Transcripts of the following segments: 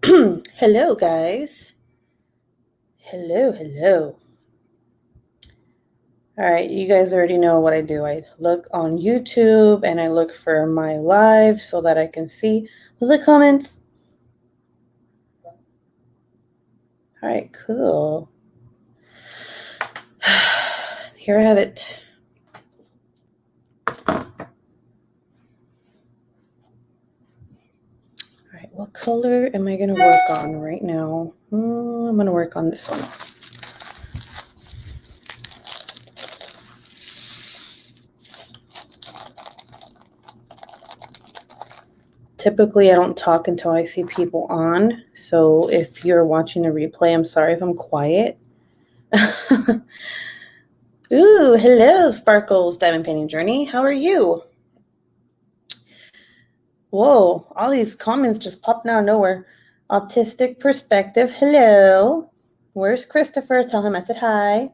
Hello, guys. Hello. All right, you guys already know what I do. I look on YouTube and I look for my live so that I can see the comments. All right, cool. Here I have it. All right, what color am I going to work on right now? I'm going to work on this one. Typically, I don't talk until I see people on. So if you're watching the replay, I'm sorry if I'm quiet. Ooh, hello, Sparkles Diamond Painting Journey. How are you? Whoa, all these comments just popped out of nowhere. Autistic Perspective, hello. Where's Christopher? Tell him I said hi.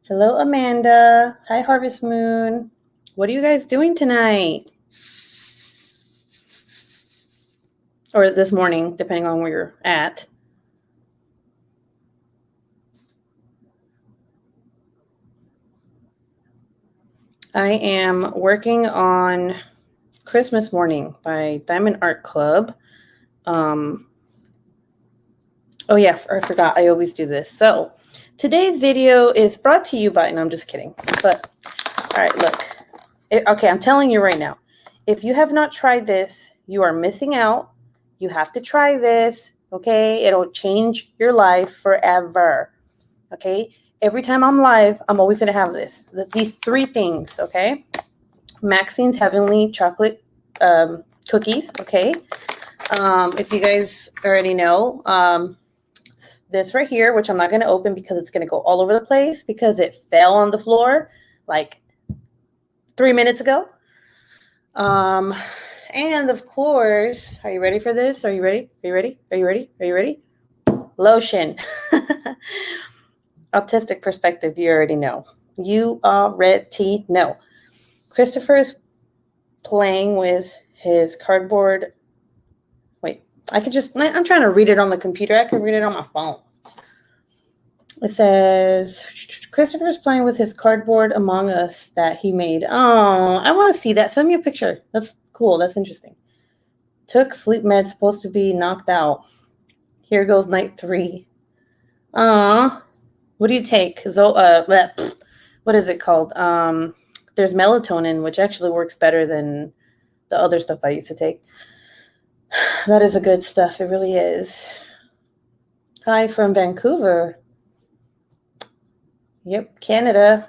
Hello, Amanda. Hi, Harvest Moon. What are you guys doing tonight? Or this morning, depending on where you're at. I am working on Christmas Morning by Diamond Art Club. Oh yeah, I forgot. I always do this. So today's video is brought to you by, no, I'm just kidding. But all right, look. Okay, I'm telling you right now. If you have not tried this, you are missing out. You have to try this, okay? It'll change your life forever, okay? Every time I'm live, I'm always going to have these three things, okay? Maxine's Heavenly Chocolate Cookies, okay? If you guys already know, this right here, which I'm not going to open because it's going to go all over the place because it fell on the floor like 3 minutes ago. And of course, are you ready for this? Are you ready? Lotion. Autistic Perspective, you already know. You already know. Christopher is playing with his cardboard. Wait, I'm trying to read it on the computer. I can read it on my phone. It says, Christopher's playing with his cardboard Among Us that he made. Oh, I want to see that. Send me a picture. That's cool. That's interesting. Took sleep meds, supposed to be knocked out. Here goes night 3. What do you take? What is it called? There's melatonin, which actually works better than the other stuff I used to take. That is a good stuff. It really is. Hi from Vancouver. Yep, Canada.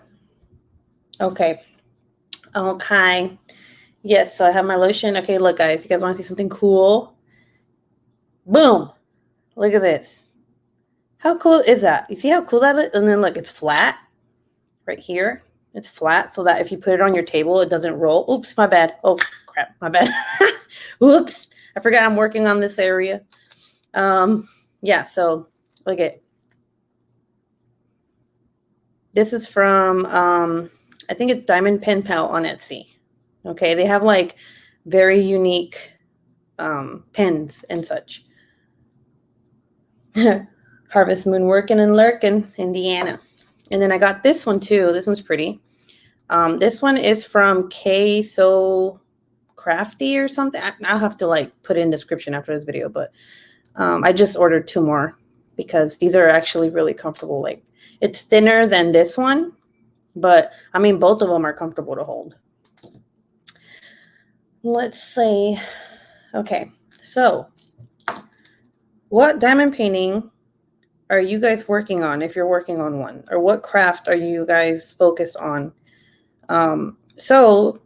Okay. Yes, so I have my lotion. Okay, look, guys. You guys want to see something cool? Boom. Look at this. How cool is that? You see how cool that is? And then look, it's flat right here. It's flat so that if you put it on your table, it doesn't roll. Oops, my bad. Oh, crap, my bad. Whoops. I forgot I'm working on this area. Yeah, so look at. This is from, I think it's Diamond Pen Pal on Etsy. Okay, they have like very unique pens and such. Harvest Moon working and lurking, Indiana. And then I got this one too. This one's pretty. This one is from K So Crafty or something. I'll have to like put in description after this video, but I just ordered 2 more because these are actually really comfortable. Like it's thinner than this one, but I mean both of them are comfortable to hold. Let's see. Okay, so what diamond painting are you guys working on if you're working on one? Or what craft are you guys focused on? So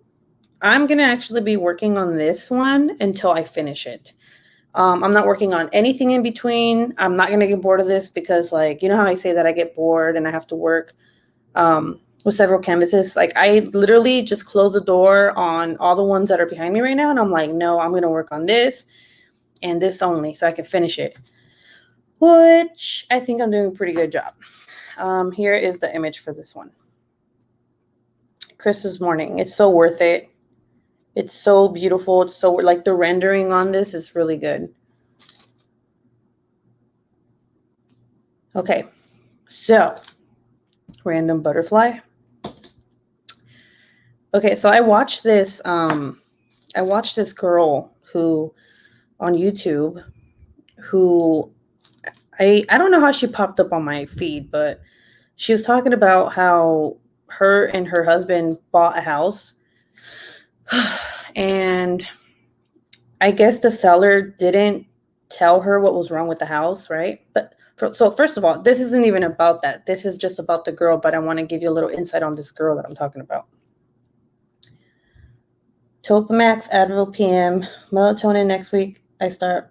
I'm going to actually be working on this one until I finish it. I'm not working on anything in between. I'm not going to get bored of this because, like, you know how I say that I get bored and I have to work with several canvases? Like, I literally just close the door on all the ones that are behind me right now. And I'm like, no, I'm going to work on this and this only so I can finish it, which I think I'm doing a pretty good job. Here is the image for this one. Christmas Morning. It's so worth it. It's so beautiful. It's so, like, the rendering on this is really good. Okay, so random butterfly. Okay, so I watched this girl who on YouTube who I don't know how she popped up on my feed, but she was talking about how her and her husband bought a house and I guess the seller didn't tell her what was wrong with the house, right? But so first of all, this isn't even about that. This is just about the girl, but I want to give you a little insight on this girl that I'm talking about. Topamax, Advil PM, melatonin next week. I start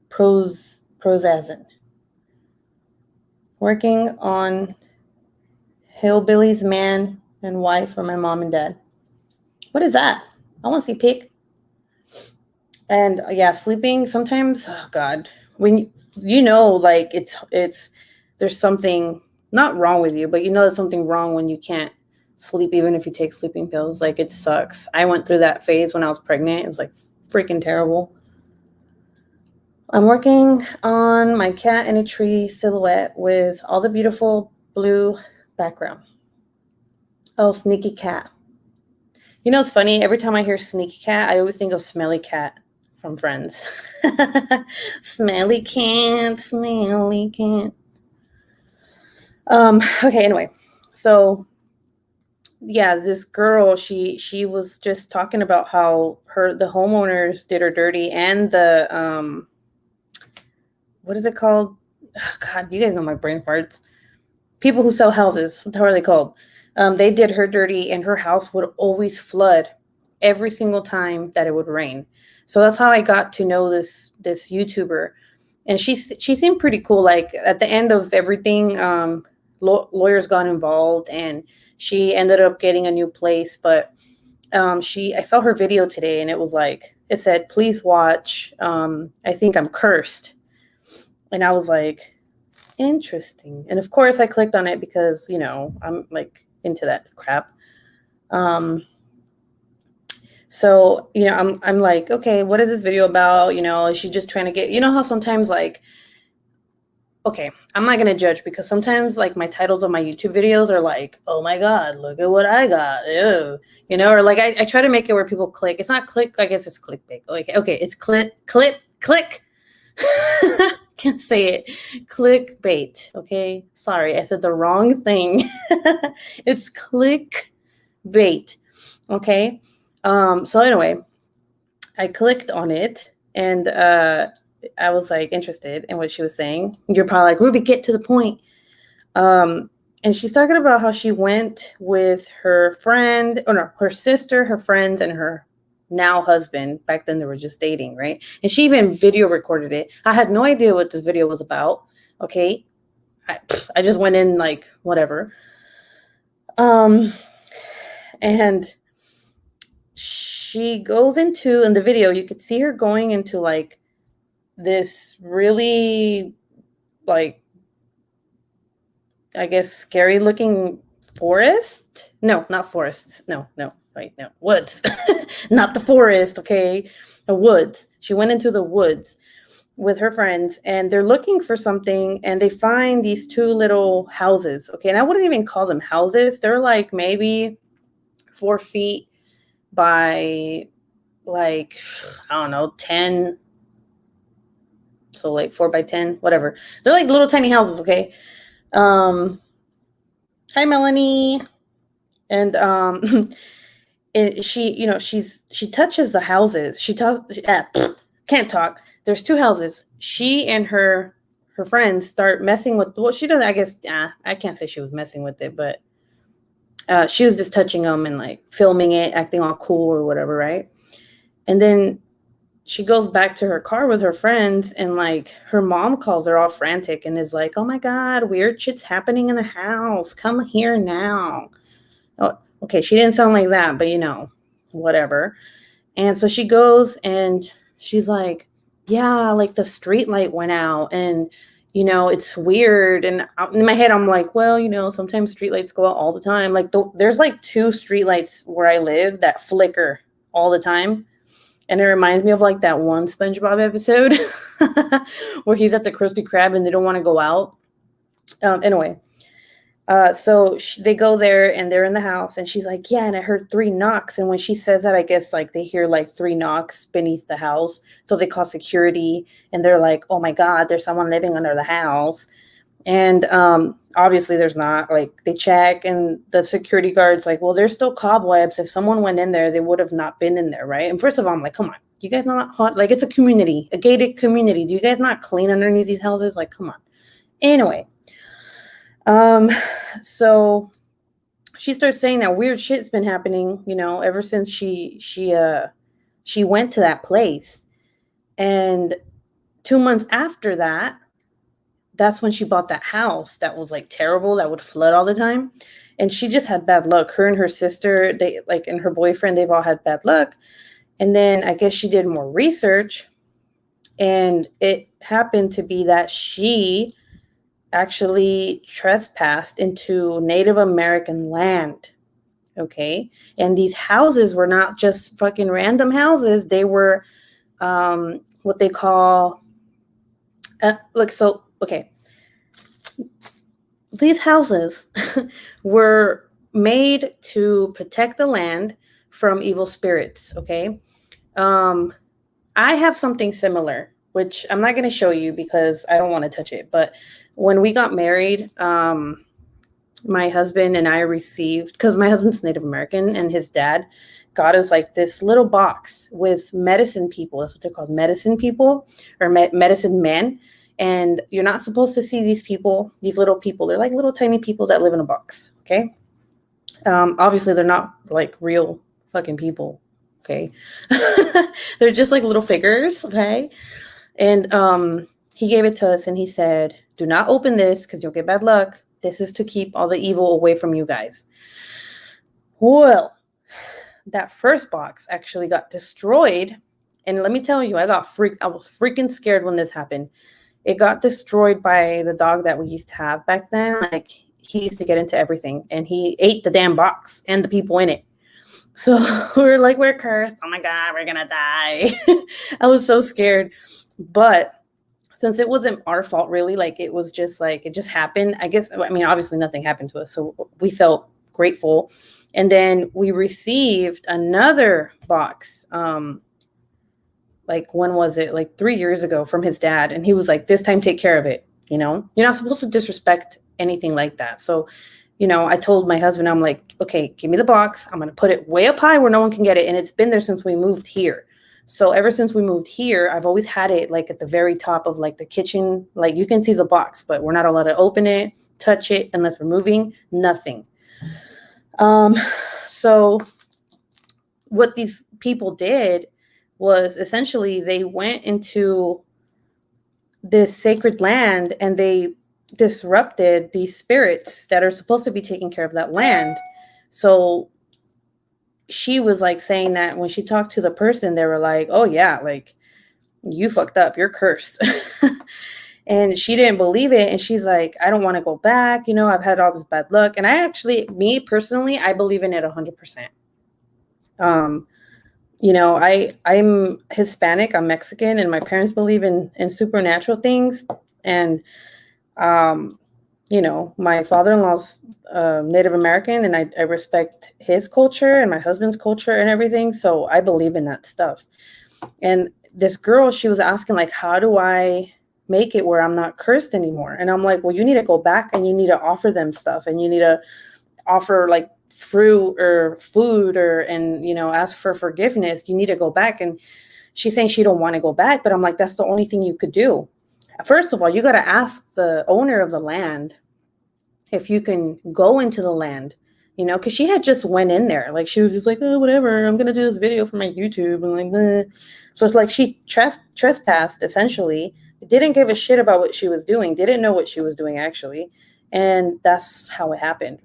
Prozazin. Working on Hillbilly's man and wife for my mom and dad. What is that? I want to see pic. And yeah, sleeping sometimes, oh God, when like it's there's something not wrong with you, but there's something wrong when you can't sleep even if you take sleeping pills. Like, it sucks. I went through that phase when I was pregnant. It was like freaking terrible. I'm working on my cat in a tree silhouette with all the beautiful blue background. Oh, sneaky cat. It's funny. Every time I hear sneaky cat, I always think of smelly cat from Friends. Smelly cat, smelly cat. Okay, anyway. So yeah, this girl, she was just talking about how the homeowners did her dirty, and the what is it called? Oh, God, you guys know my brain farts. People who sell houses, how are they called? They did her dirty, and her house would always flood every single time that it would rain. So that's how I got to know this YouTuber, and she seemed pretty cool. Like, at the end of everything, lawyers got involved, and she ended up getting a new place. But I saw her video today, and it said, "Please watch. I think I'm cursed," and I was like, interesting. And of course, I clicked on it because I'm like into that crap. So, I'm like, okay, what is this video about? Is she just trying to get, how sometimes, like, okay, I'm not going to judge, because sometimes, like, my titles of my YouTube videos are like, oh my God, look at what I got. Ew. Or like, I try to make it where people click. It's not click. I guess it's clickbait. Okay. It's click. Can't say it. Clickbait. Okay. Sorry. I said the wrong thing. It's clickbait. Okay. So anyway, I clicked on it, and I was like interested in what she was saying. You're probably like, Ruby, get to the point. And she's talking about how she went with her friend, or no, her sister, her friends, and her now husband. Back then they were just dating, right? And she even video recorded it. I had no idea what this video was about. Okay. I just went in like whatever. And she goes into, in the video, you could see her going into like this really, like, I guess, scary looking forest. No, not forests. No, wait, no, woods. Not the forest, okay? The woods. She went into the woods with her friends, and they're looking for something, and they find these two little houses, okay? And I wouldn't even call them houses. They're like maybe 4 feet by, like, I don't know, 10. So like 4 by 10, whatever. They're like little tiny houses, okay? Hi, Melanie. And she touches the houses. Can't talk. There's 2 houses. She and her friends start messing with, well, she doesn't, I guess, I can't say she was messing with it, but she was just touching them and like filming it, acting all cool or whatever, right? And then she goes back to her car with her friends, and like her mom calls her all frantic and is like, oh my God, weird shit's happening in the house. Come here now. Oh, okay. She didn't sound like that, but whatever. And so she goes and she's like, yeah, like the street light went out, and it's weird. And in my head, I'm like, well, sometimes street lights go out all the time. Like there's like 2 street lights where I live that flicker all the time. And it reminds me of like that one SpongeBob episode where he's at the Krusty Krab and they don't want to go out. Anyway, so they go there and they're in the house and she's like, yeah, and I heard 3 knocks. And when she says that, I guess like they hear like 3 knocks beneath the house. So they call security and they're like, oh my God, there's someone living under the house. And obviously there's not. Like they check and the security guard's like, well, there's still cobwebs. If someone went in there, they would have not been in there, right? And first of all, I'm like, come on, you guys not hot? Like it's a community, a gated community. Do you guys not clean underneath these houses? Like, come on. Anyway, so she starts saying that weird shit's been happening, you know, ever since she went to that place. And 2 months after that, that's when she bought that house that was like terrible, that would flood all the time. And she just had bad luck. Her and her sister, they like, and her boyfriend, they've all had bad luck. And then I guess she did more research, and it happened to be that she actually trespassed into Native American land. Okay. And these houses were not just fucking random houses. They were what they call, okay. These houses were made to protect the land from evil spirits. Okay. I have something similar, which I'm not going to show you because I don't want to touch it. But when we got married, my husband and I received, because my husband's Native American and his dad got us like this little box with medicine people. That's what they're called, medicine people, or medicine men. And you're not supposed to see these people, these little people. They're like little tiny people that live in a box. Okay. Obviously they're not like real fucking people. Okay. They're just like little figures. Okay. And he gave it to us and he said, do not open this because you'll get bad luck. This is to keep all the evil away from you guys. Well, that first box actually got destroyed. And let me tell you, I was freaking scared when this happened. It got destroyed by the dog that we used to have back then. Like he used to get into everything and he ate the damn box and the people in it. So we're like, we're cursed. Oh my God, we're gonna die. I was so scared. But since it wasn't our fault, really, like it was just like, it just happened. I guess, I mean, obviously nothing happened to us. So we felt grateful. And then we received another box. Like when was it? Like 3 years ago from his dad. And he was like, this time, take care of it. You know, you're not supposed to disrespect anything like that. So, you know, I told my husband, I'm like, okay, give me the box. I'm going to put it way up high where no one can get it. And it's been there since we moved here. So ever since we moved here, I've always had it like at the very top of like the kitchen. Like you can see the box, but we're not allowed to open it, touch it unless we're moving, nothing. So what these people did was essentially they went into this sacred land and they disrupted these spirits that are supposed to be taking care of that land. So she was like saying that when she talked to the person, they were like, oh yeah, like you fucked up, you're cursed. And she didn't believe it. And she's like, I don't want to go back. You know, I've had all this bad luck. And I actually, me personally, I believe in it 100%. You know, I'm Hispanic, I'm Mexican, and my parents believe in supernatural things. And, you know, my father-in-law's Native American, and I respect his culture and my husband's culture and everything. So I believe in that stuff. And this girl, she was asking, like, how do I make it where I'm not cursed anymore? And I'm like, well, you need to go back and you need to offer them stuff, and you need to offer like fruit or food and, you know, ask for forgiveness. You need to go back. And she's saying she don't want to go back, but I'm like, that's the only thing you could do. First of all, you got to ask the owner of the land if you can go into the land, you know, because she had just went in there. Like she was just like, oh, whatever, I'm going to do this video for my YouTube. And like, bleh. So it's like she trespassed, essentially, didn't give a shit about what she was doing, didn't know what she was doing, actually. And that's how it happened.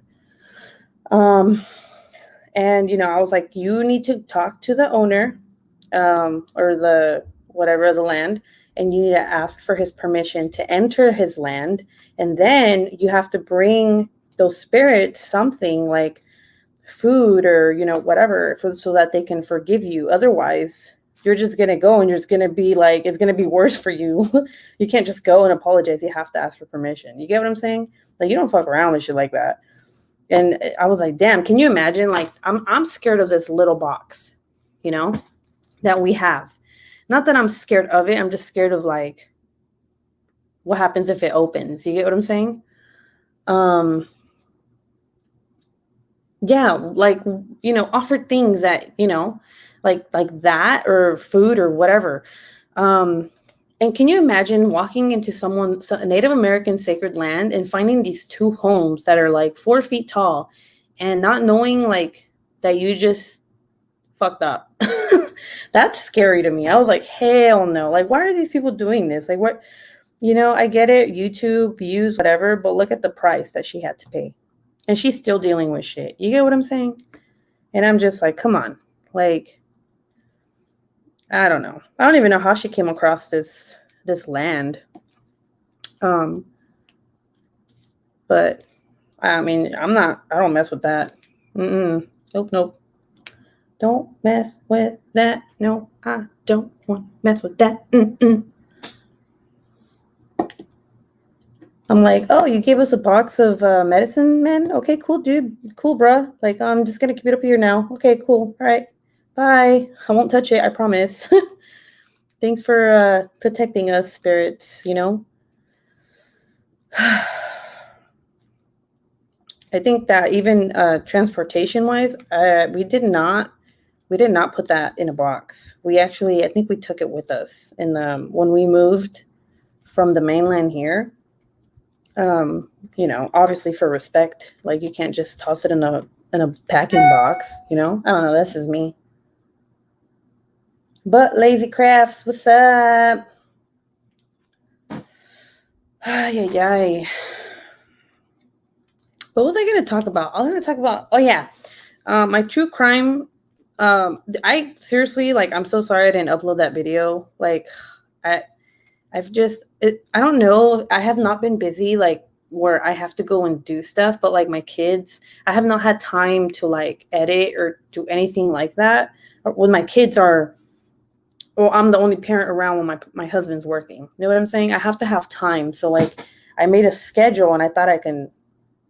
And, you know, I was like, you need to talk to the owner, or the, whatever, the land, and you need to ask for his permission to enter his land. And then you have to bring those spirits something like food or, you know, whatever, so that they can forgive you. Otherwise, you're just going to go and you're just going to be like, it's going to be worse for you. You can't just go and apologize. You have to ask for permission. You get what I'm saying? Like, you don't fuck around with shit like that. And I was like, damn, can you imagine? Like, I'm scared of this little box, you know, that we have. Not that I'm scared of it. I'm just scared of, like, what happens if it opens. You get what I'm saying? Yeah, like, you know, offer things that, you know, like that, or food or whatever. And can you imagine walking into a Native American sacred land and finding these two homes that are like 4 feet tall and not knowing, like, that you just fucked up? That's scary to me. I was like, hell no. Like, why are these people doing this? Like, what, you know, I get it, YouTube views, whatever, but look at the price that she had to pay. And she's still dealing with shit. You get what I'm saying? And I'm just like, come on. Like, I don't know. I don't even know how she came across this land. But I mean, I don't mess with that. Nope. Don't mess with that. No, I don't want to mess with that. I'm like, oh, you gave us a box of medicine, man? Okay, cool, dude. Cool, bruh. Like, I'm just going to keep it up here now. Okay, cool. All right. Bye. I won't touch it. I promise. Thanks for protecting us, spirits, you know? I think that even transportation-wise, we did not put that in a box. We actually, I think we took it with us when we moved from the mainland here. You know, obviously for respect, like, you can't just toss it in a packing box, you know? I don't know, this is me. But Lazy Crafts, what's up? Ay. What was I going to talk about? I was going to talk about, oh yeah, my true crime. I seriously, like, I'm so sorry I didn't upload that video. Like, I don't know. I have not been busy, like, where I have to go and do stuff, but like my kids, I have not had time to, like, edit or do anything like that. When my kids are, well, I'm the only parent around when my husband's working. You know what I'm saying? I have to have time. So, like, I made a schedule and I thought I can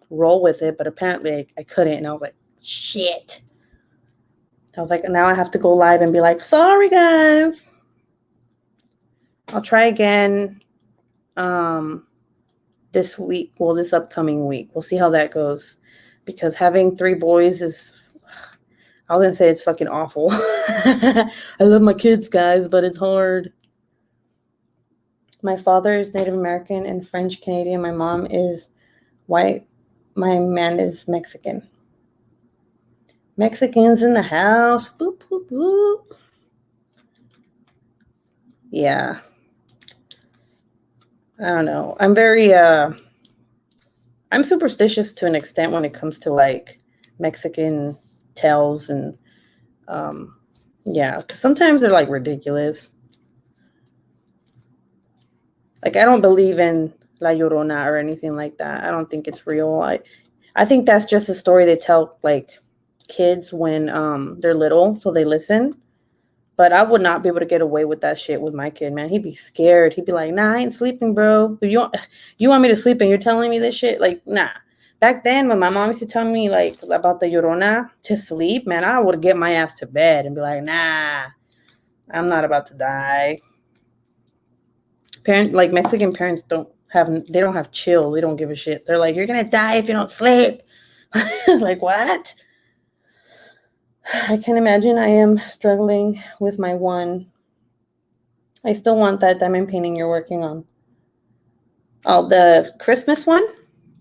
roll with it, but apparently I couldn't. And I was like, shit. I was like, now I have to go live and be like, sorry guys. I'll try again this week. Well, this upcoming week. We'll see how that goes. Because having 3 boys is, I was going to say it's fucking awful. I love my kids, guys, but it's hard. My father is Native American and French Canadian. My mom is white. My man is Mexican. Mexicans in the house. Boop, boop, boop. Yeah. I don't know. I'm very, I'm superstitious to an extent when it comes to, like, Mexican tales and, yeah, because sometimes they're, like, ridiculous. Like, I don't believe in La Llorona or anything like that. I don't think it's real. I think that's just a story they tell, like, kids when they're little, so they listen. But I would not be able to get away with that shit with my kid, man. He'd be scared. He'd be like, nah, I ain't sleeping, bro. You want me to sleep and you're telling me this shit? Like, nah. Back then, when my mom used to tell me, like, about the Llorona to sleep, man, I would get my ass to bed and be like, nah, I'm not about to die. Like, Mexican parents don't have chill. They don't give a shit. They're like, you're going to die if you don't sleep. Like, what? I can imagine I am struggling with my one. I still want that diamond painting you're working on. Oh, the Christmas one?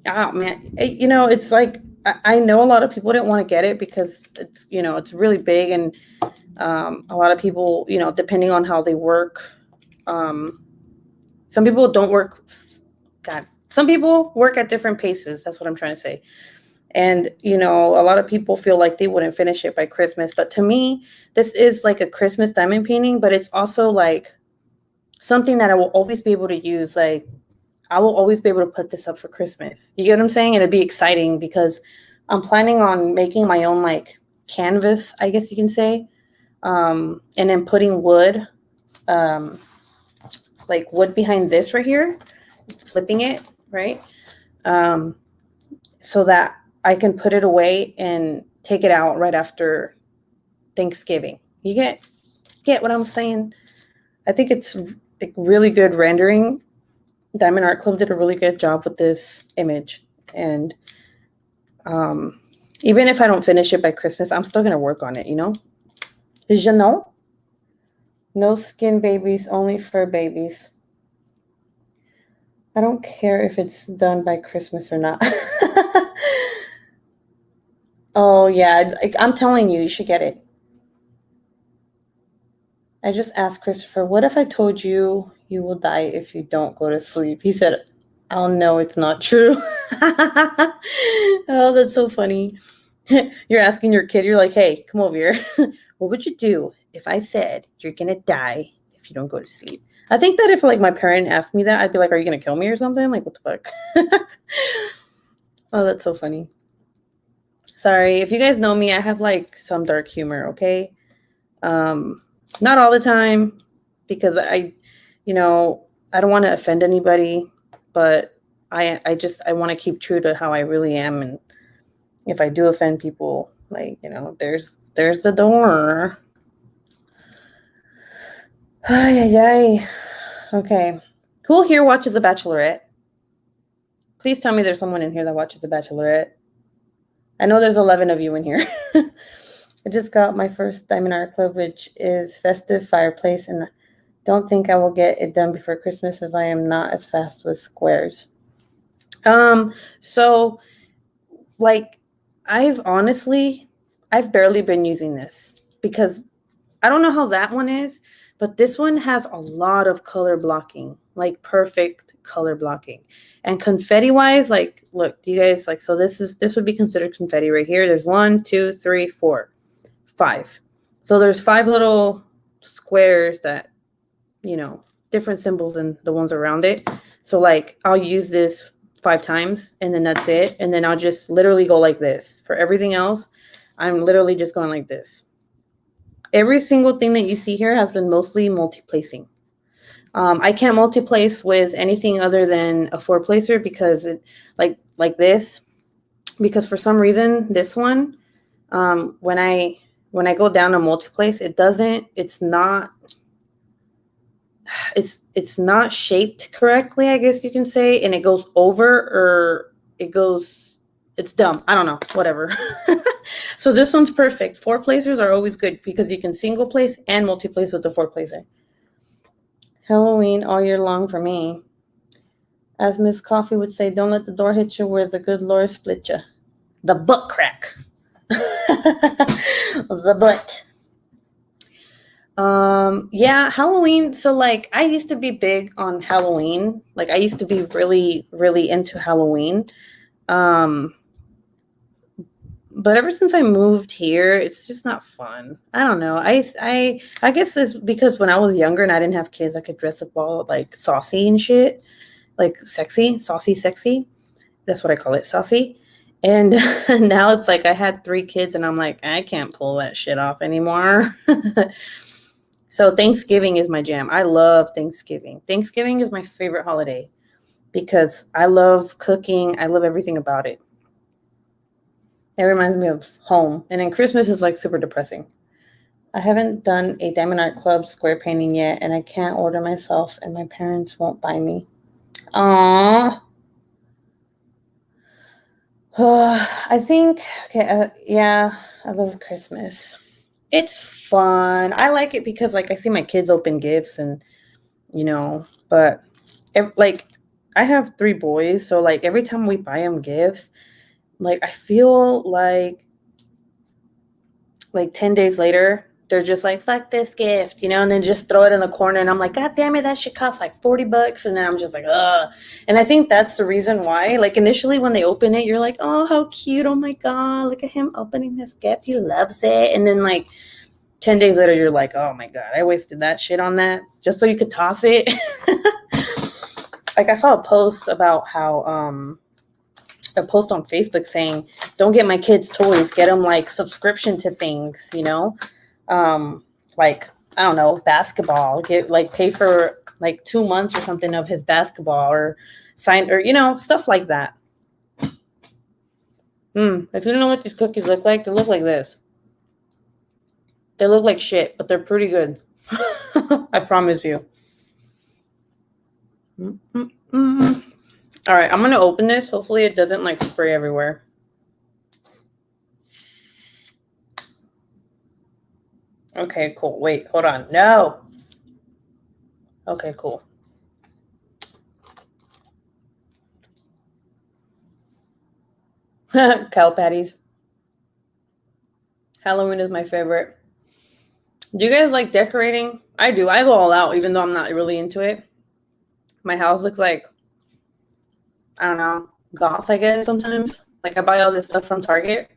Oh, man. You know, it's like, I know a lot of people didn't want to get it because it's, you know, it's really big. And a lot of people, you know, depending on how they work, some people don't work. God, some people work at different paces. That's what I'm trying to say. And, you know, a lot of people feel like they wouldn't finish it by Christmas. But to me, this is like a Christmas diamond painting, but it's also like something that I will always be able to use. Like, I will always be able to put this up for Christmas. You get what I'm saying? And it'd be exciting because I'm planning on making my own, like, canvas, I guess you can say. And then putting wood, like wood behind this right here, flipping it, right? so that I can put it away and take it out right after Thanksgiving. You get what I'm saying? I think it's like really good rendering. Diamond Art Club did a really good job with this image. And even if I don't finish it by Christmas, I'm still going to work on it, you know? Did you know? No skin babies, only fur babies. I don't care if it's done by Christmas or not. Oh, yeah. I'm telling you, you should get it. I just asked Christopher, what if I told you you will die if you don't go to sleep? He said, oh, no, it's not true. Oh, that's so funny. You're asking your kid, you're like, hey, come over here. What would you do if I said you're going to die if you don't go to sleep? I think that if like my parent asked me that, I'd be like, are you going to kill me or something? Like, what the fuck? Oh, that's so funny. Sorry. If you guys know me, I have like some dark humor. Okay. Not all the time because I don't want to offend anybody, but I want to keep true to how I really am. And if I do offend people, like, there's the door. Ay. Okay. Who here watches The Bachelorette? Please tell me there's someone in here that watches The Bachelorette. I know there's 11 of you in here. I just got my first Diamond Art Club, which is Festive Fireplace, and I don't think I will get it done before Christmas as I am not as fast with squares. So, like, I've barely been using this because I don't know how that one is, but this one has a lot of color blocking, like perfect color blocking. And confetti wise, like, look, do you guys like, so this would be considered confetti right here. There's 1, 2, 3, 4, 5. So there's 5 little squares that, different symbols and the ones around it. So like, I'll use this 5 times and then that's it. And then I'll just literally go like this. For everything else, I'm literally just going like this. Every single thing that you see here has been mostly multi-placing. I can't multi-place with anything other than a 4-placer because it like this, because for some reason this one, when I go down to multi-place, it's not shaped correctly, I guess you can say, and it goes over or it's dumb. I don't know, whatever. So this one's perfect. 4-placers are always good because you can single place and multi-place with the 4-placer. Halloween all year long for me. As Miss Coffee would say, don't let the door hit you where the good Lord split you. The butt crack. The butt. Yeah, Halloween. So like, I used to be big on Halloween. Like, I used to be really, really into Halloween. But ever since I moved here, it's just not fun. I don't know. I guess it's because when I was younger and I didn't have kids, I could dress up all like saucy and shit, like sexy, saucy, sexy. That's what I call it, saucy. And now it's like I had 3 kids and I'm like, I can't pull that shit off anymore. So Thanksgiving is my jam. I love Thanksgiving. Thanksgiving is my favorite holiday because I love cooking. I love everything about it. It reminds me of home. And then Christmas is like super depressing. I haven't done a Diamond Art Club square painting yet, and I can't order myself, and my parents won't buy me. Aww. I think, okay, yeah, I love Christmas. It's fun. I like it because, like, I see my kids open gifts and, but, like, I have 3 boys, so, like, every time we buy them gifts, like, I feel like 10 days later, they're just like, fuck this gift, and then just throw it in the corner. And I'm like, God damn it, that shit costs like $40. And then I'm just like, ugh. And I think that's the reason why, like, initially when they open it, you're like, oh, how cute. Oh my God, look at him opening this gift. He loves it. And then like 10 days later, you're like, oh my God, I wasted that shit on that just so you could toss it. Like, I saw a post about how, a post on Facebook saying, don't get my kids toys, get them like subscription to things, like, I don't know, basketball, pay for like 2 months or something of his basketball or sign or, stuff like that. If you don't know what these cookies look like, they look like this. They look like shit, but they're pretty good. I promise you. All right, I'm going to open this. Hopefully it doesn't like spray everywhere. Okay, cool. Wait, hold on. No. Okay, cool. Cow patties. Halloween is my favorite. Do you guys like decorating? I do. I go all out, even though I'm not really into it. My house looks like, I don't know, goth, I guess, sometimes. Like, I buy all this stuff from Target.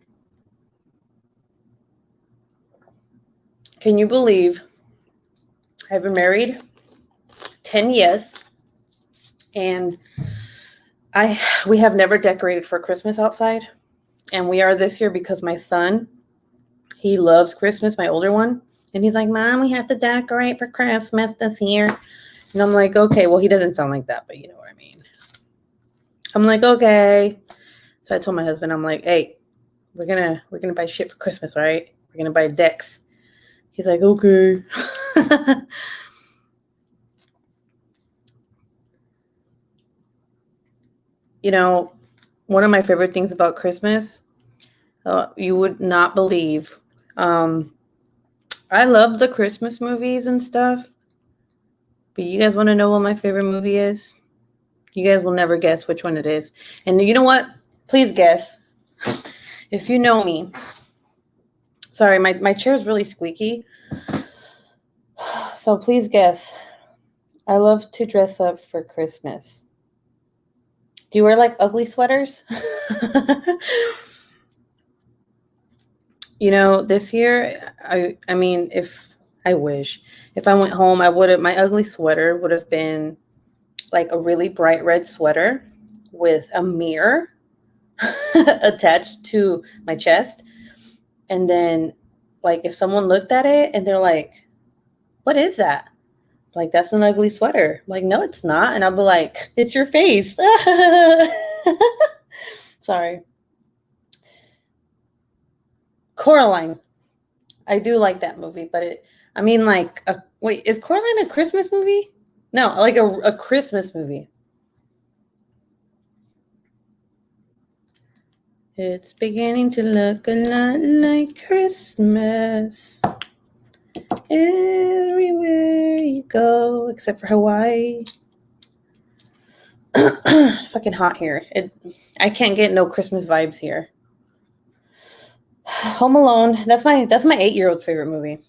Can you believe I've been married 10 years, and we have never decorated for Christmas outside. And we are this year because my son, he loves Christmas, my older one. And he's like, Mom, we have to decorate for Christmas this year. And I'm like, okay, well, he doesn't sound like that, but you know what I mean. I'm like, okay. So I told my husband, I'm like, hey, we're gonna buy shit for Christmas, all right? We're gonna buy decks. He's like, okay. You know, one of my favorite things about Christmas, you would not believe. I love the Christmas movies and stuff. But you guys want to know what my favorite movie is? You guys will never guess which one it is. And you know what? Please guess. If you know me. Sorry, my chair is really squeaky. So please guess. I love to dress up for Christmas. Do you wear like ugly sweaters? You know, this year, I mean, if I wish, if I went home, my ugly sweater would have been like a really bright red sweater with a mirror attached to my chest. And then, like, if someone looked at it and they're like, what is that? Like, that's an ugly sweater. Like, no, it's not. And I'll be like, it's your face. Sorry. Coraline. I do like that movie, but wait, is Coraline a Christmas movie? No, like a Christmas movie. It's beginning to look a lot like Christmas everywhere you go, except for Hawaii. It's fucking hot here. I can't get no Christmas vibes here. Home Alone. That's my 8-year-old's favorite movie.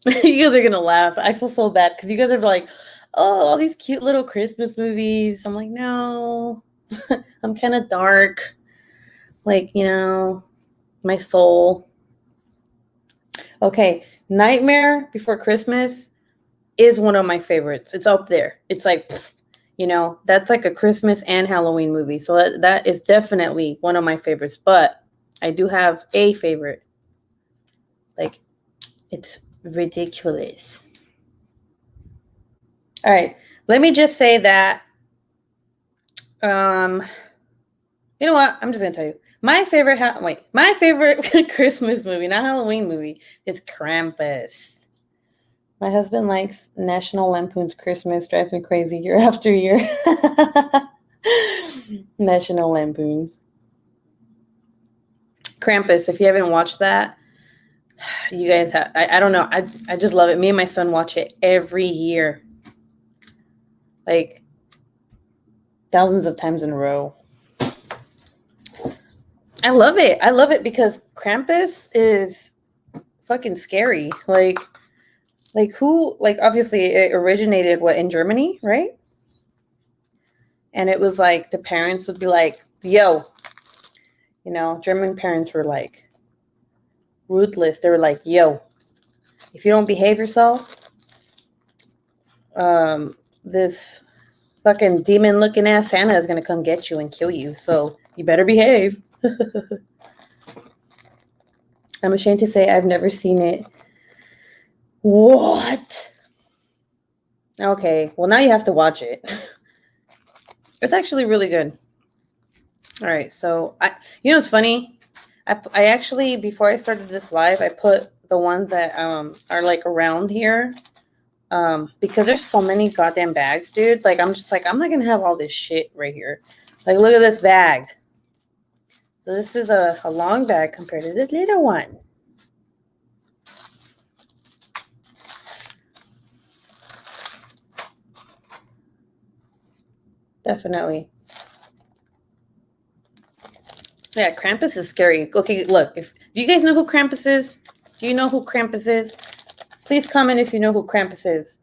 You guys are gonna laugh. I feel so bad because you guys are like, oh, all these cute little Christmas movies. I'm like, no, I'm kind of dark. Like, you know, my soul. Okay, Nightmare Before Christmas is one of my favorites. It's up there. It's like, you know, that's like a Christmas and Halloween movie. So that is definitely one of my favorites. But I do have a favorite. Like, it's ridiculous. All right. Let me just say that, you know what? I'm just going to tell you. My favorite Christmas movie, not Halloween movie, is Krampus. My husband likes National Lampoon's Christmas, drives me crazy year after year. National Lampoon's. Krampus, if you haven't watched that, you guys have, I don't know. I just love it. Me and my son watch it every year. Like, thousands of times in a row. I love it. I love it because Krampus is fucking scary. Like who, like, obviously it originated in Germany, right? And it was like the parents would be like, yo, you know, German parents were like ruthless. They were like, yo, if you don't behave yourself, this fucking demon looking ass Santa is going to come get you and kill you. So you better behave. I'm ashamed to say I've never seen it. What? Okay, well, now you have to watch it. It's actually really good. All right, so you know, it's funny. I actually, before I started this live, I put the ones that are like around here because there's so many goddamn bags, dude. Like I'm just like I'm not gonna have all this shit right here. Like look at this bag. So this is a long bag compared to this little one. Definitely. Yeah, Krampus is scary. Okay, look, do you guys know who Krampus is? Do you know who Krampus is? Please comment if you know who Krampus is.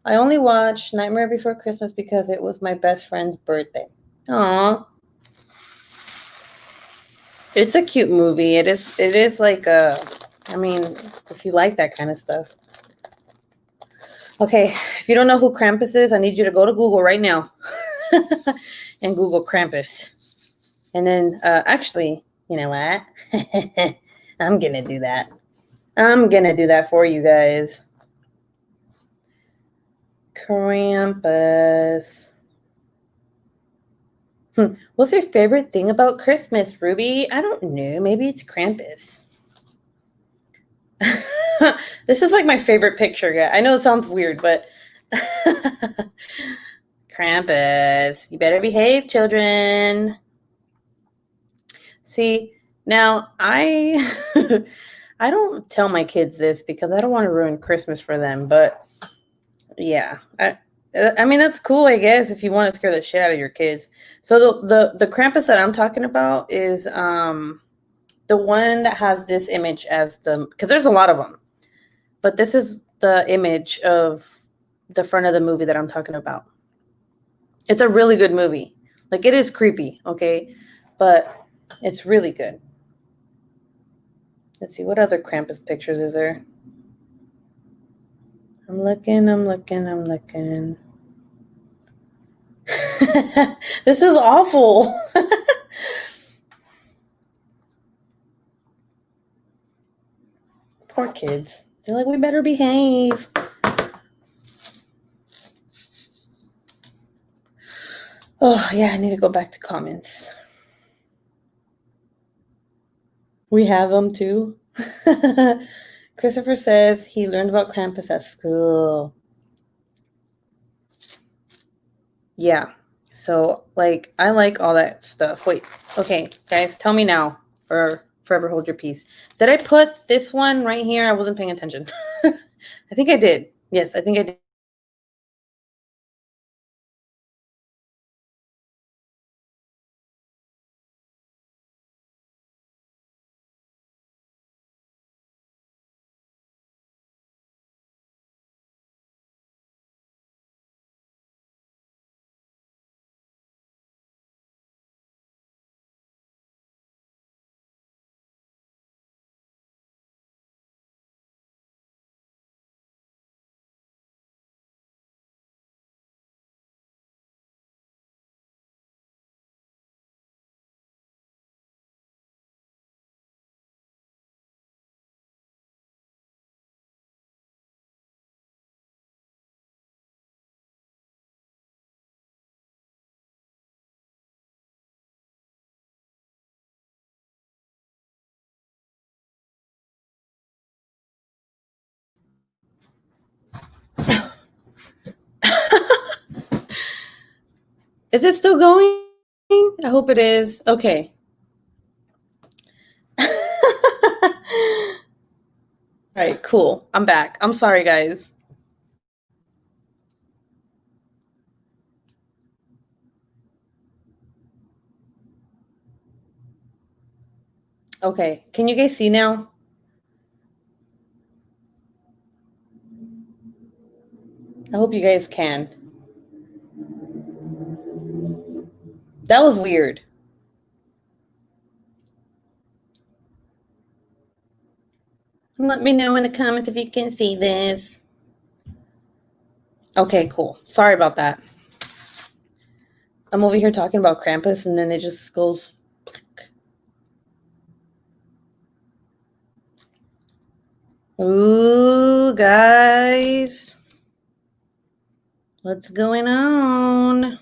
I only watched Nightmare Before Christmas because it was my best friend's birthday. Aww. It's a cute movie. It is like I mean, if you like that kind of stuff. Okay, if you don't know who Krampus is, I need you to go to Google right now and Google Krampus. And then, actually, you know what? I'm going to do that. I'm going to do that for you guys. Krampus. What's your favorite thing about Christmas, Ruby? I don't know. Maybe it's Krampus. This is like my favorite picture. Yeah, I know it sounds weird, but Krampus, you better behave, children. See, now I I don't tell my kids this because I don't want to ruin Christmas for them, but yeah. I mean that's cool, I guess, if you want to scare the shit out of your kids. So the Krampus that I'm talking about is the one that has this image as because there's a lot of them. But this is the image of the front of the movie that I'm talking about. It's a really good movie. Like, it is creepy, okay? But it's really good. Let's see, what other Krampus pictures is there? I'm looking. This is awful. Poor kids. They're like, we better behave. Oh, yeah, I need to go back to comments. We have them too. Christopher says he learned about Krampus at school. Yeah. So, like, I like all that stuff. Wait. Okay, guys, tell me now, or forever hold your peace. Did I put this one right here? I wasn't paying attention. I think I did. Yes, I think I did. Is it still going? I hope it is. Okay. All right, cool. I'm back. I'm sorry, guys. Okay, can you guys see now? I hope you guys can. That was weird. Let me know in the comments if you can see this. Okay, cool. Sorry about that. I'm over here talking about Krampus, and then it just goes. Ooh, guys. What's going on?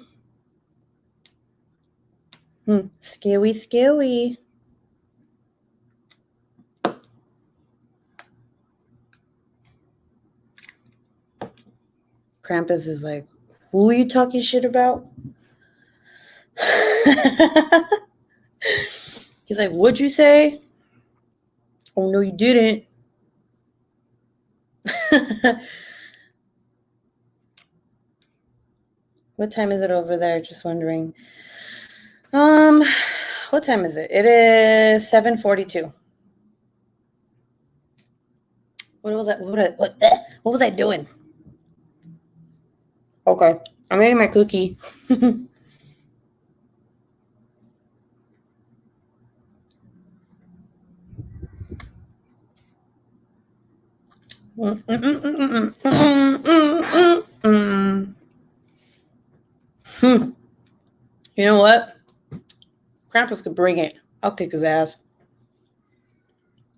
Scary, scary. Krampus is like, who are you talking shit about? He's like, what'd you say? Oh, no, you didn't. What time is it over there? Just wondering. What time is it? It is 7:42. What was that? What was I doing? Okay, I'm eating my cookie. You know what? Krampus could bring it. I'll kick his ass.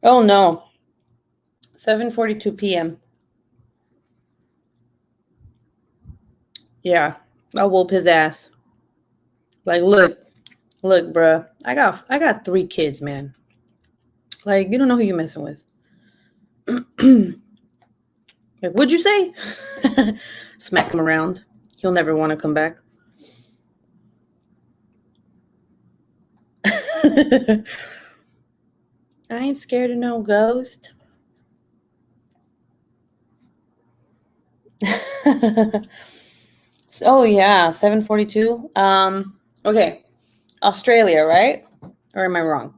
Oh no. 7:42 p.m. Yeah, I'll whoop his ass. Like, look, bruh. I got 3 kids, man. Like, you don't know who you're messing with. Like, what'd you say? Smack him around. He'll never want to come back. I ain't scared of no ghost. Oh yeah, 7:42. Okay. Australia, right? Or am I wrong?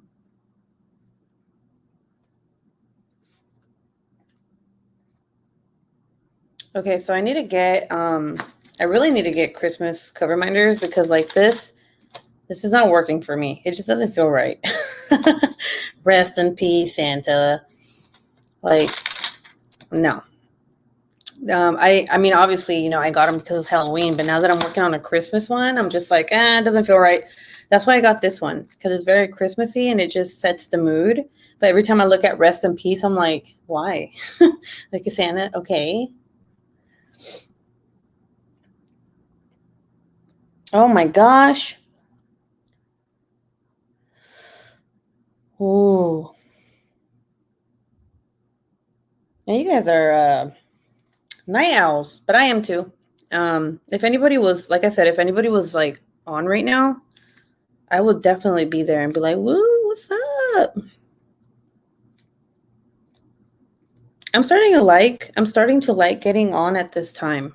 Okay, so I need to get I really need to get Christmas cover minders because like this is not working for me. It just doesn't feel right. Rest in peace, Santa. Like, no. I mean, obviously, you know, I got them because it was Halloween, but now that I'm working on a Christmas one, I'm just like, it doesn't feel right. That's why I got this one because it's very Christmassy and it just sets the mood. But every time I look at Rest in Peace, I'm like, why? Like, is Santa okay? Oh my gosh. Ooh. Now you guys are night owls, but I am too. If anybody was, like I said, if anybody was like on right now, I would definitely be there and be like, woo, what's up? I'm starting to like getting on at this time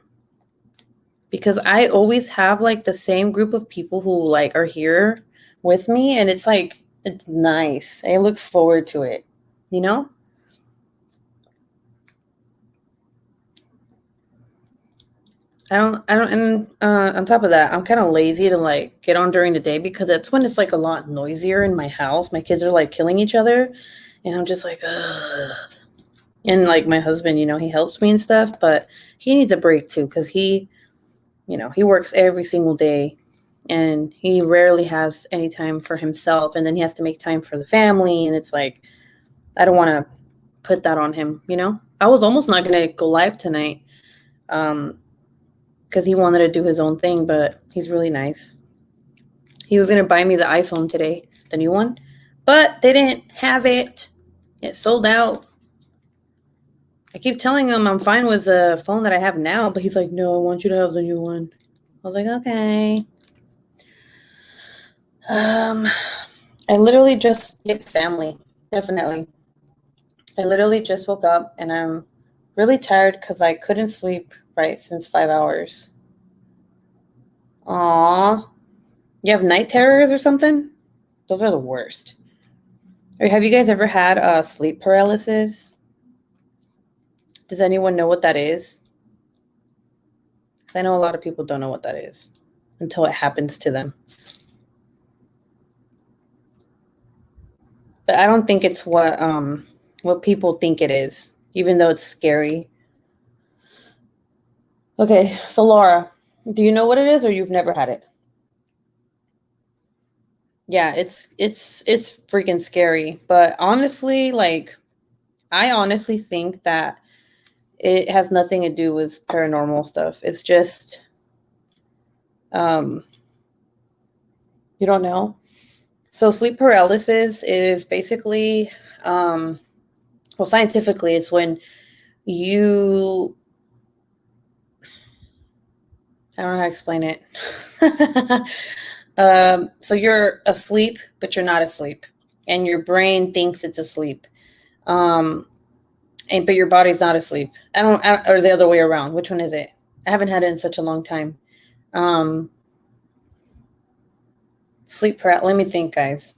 because I always have like the same group of people who like are here with me, and it's like it's nice. I look forward to it, you know? And on top of that, I'm kind of lazy to like get on during the day because that's when it's like a lot noisier in my house. My kids are like killing each other, and I'm just like, ugh. And like my husband, you know, he helps me and stuff, but he needs a break too because he works every single day and he rarely has any time for himself, and then he has to make time for the family, and it's like I don't want to put that on him, you know? I was almost not going to go live tonight because he wanted to do his own thing, but he's really nice. He was going to buy me the iPhone today, the new one, but they didn't have it. It sold out. I keep telling him I'm fine with the phone that I have now, but he's like, no, I want you to have the new one. I was like, okay. I literally just get family. Definitely. I literally just woke up and I'm really tired because I couldn't sleep right since 5 hours. Aw. You have night terrors or something? Those are the worst. Or have you guys ever had sleep paralysis? Does anyone know what that is? Because I know a lot of people don't know what that is until it happens to them. But I don't think it's what people think it is, even though it's scary. Okay, so Laura, do you know what it is or you've never had it? Yeah, it's freaking scary. But honestly, like I honestly think that it has nothing to do with paranormal stuff. It's just you don't know. So sleep paralysis is basically, well, scientifically, it's when you, I don't know how to explain it. So you're asleep, but you're not asleep, and your brain thinks it's asleep, but your body's not asleep. Or the other way around. Which one is it? I haven't had it in such a long time. Sleep paralysis. Let me think, guys.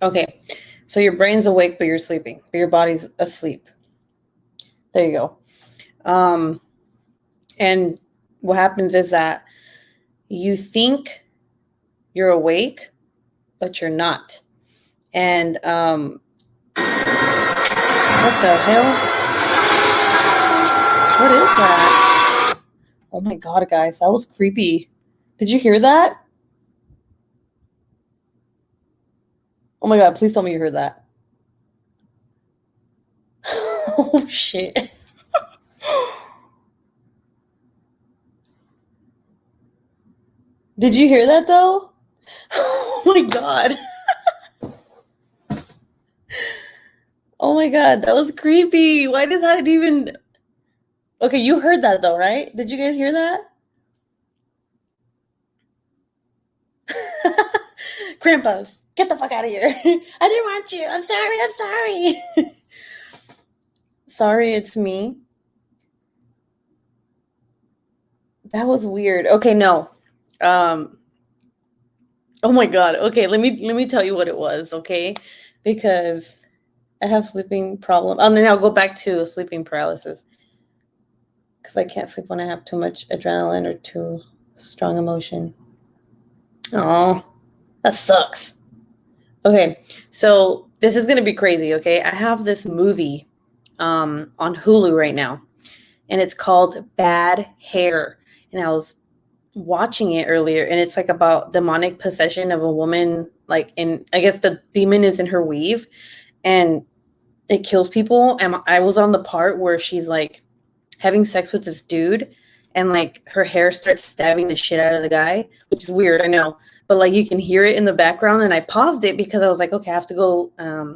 Okay, so your brain's awake, but you're sleeping, but your body's asleep. There you go. And what happens is that you think you're awake, but you're not. And what the hell? What is that? Oh my God, guys, that was creepy. Did you hear that? Oh my God, please tell me you heard that. Oh shit. Did you hear that though? Oh my God. Oh my God, that was creepy. Why does that even... Okay, you heard that though, right? Did you guys hear that? Krampus, get the fuck out of here. I didn't want you. I'm sorry. Sorry, it's me. That was weird. Okay, no. Oh my God. Okay, let me tell you what it was, okay? Because I have sleeping problem. And then I'll go back to sleeping paralysis. Because I can't sleep when I have too much adrenaline or too strong emotion. Oh, that sucks. Okay, so this is gonna be crazy, okay? I have this movie on Hulu right now, and it's called Bad Hair. And I was watching it earlier, and it's like about demonic possession of a woman, like I guess the demon is in her weave, and it kills people. And I was on the part where she's like having sex with this dude, and like her hair starts stabbing the shit out of the guy, which is weird, I know, but like you can hear it in the background. And I paused it because I was like, okay, I have to go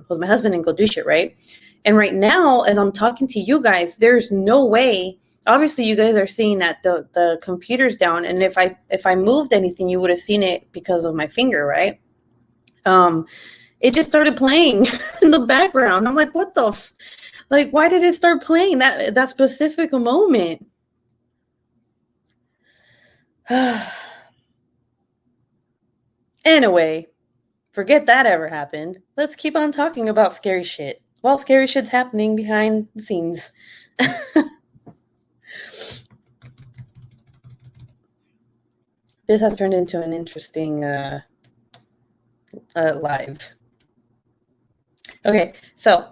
with my husband and go do shit, right? And right now, as I'm talking to you guys, there's no way. Obviously, you guys are seeing that the computer's down, and if I moved anything, you would have seen it because of my finger, right? It just started playing in the background. I'm like, what the like, why did it start playing that specific moment? Anyway, forget that ever happened. Let's keep on talking about scary shit while scary shit's happening behind the scenes. This has turned into an interesting live. Okay, so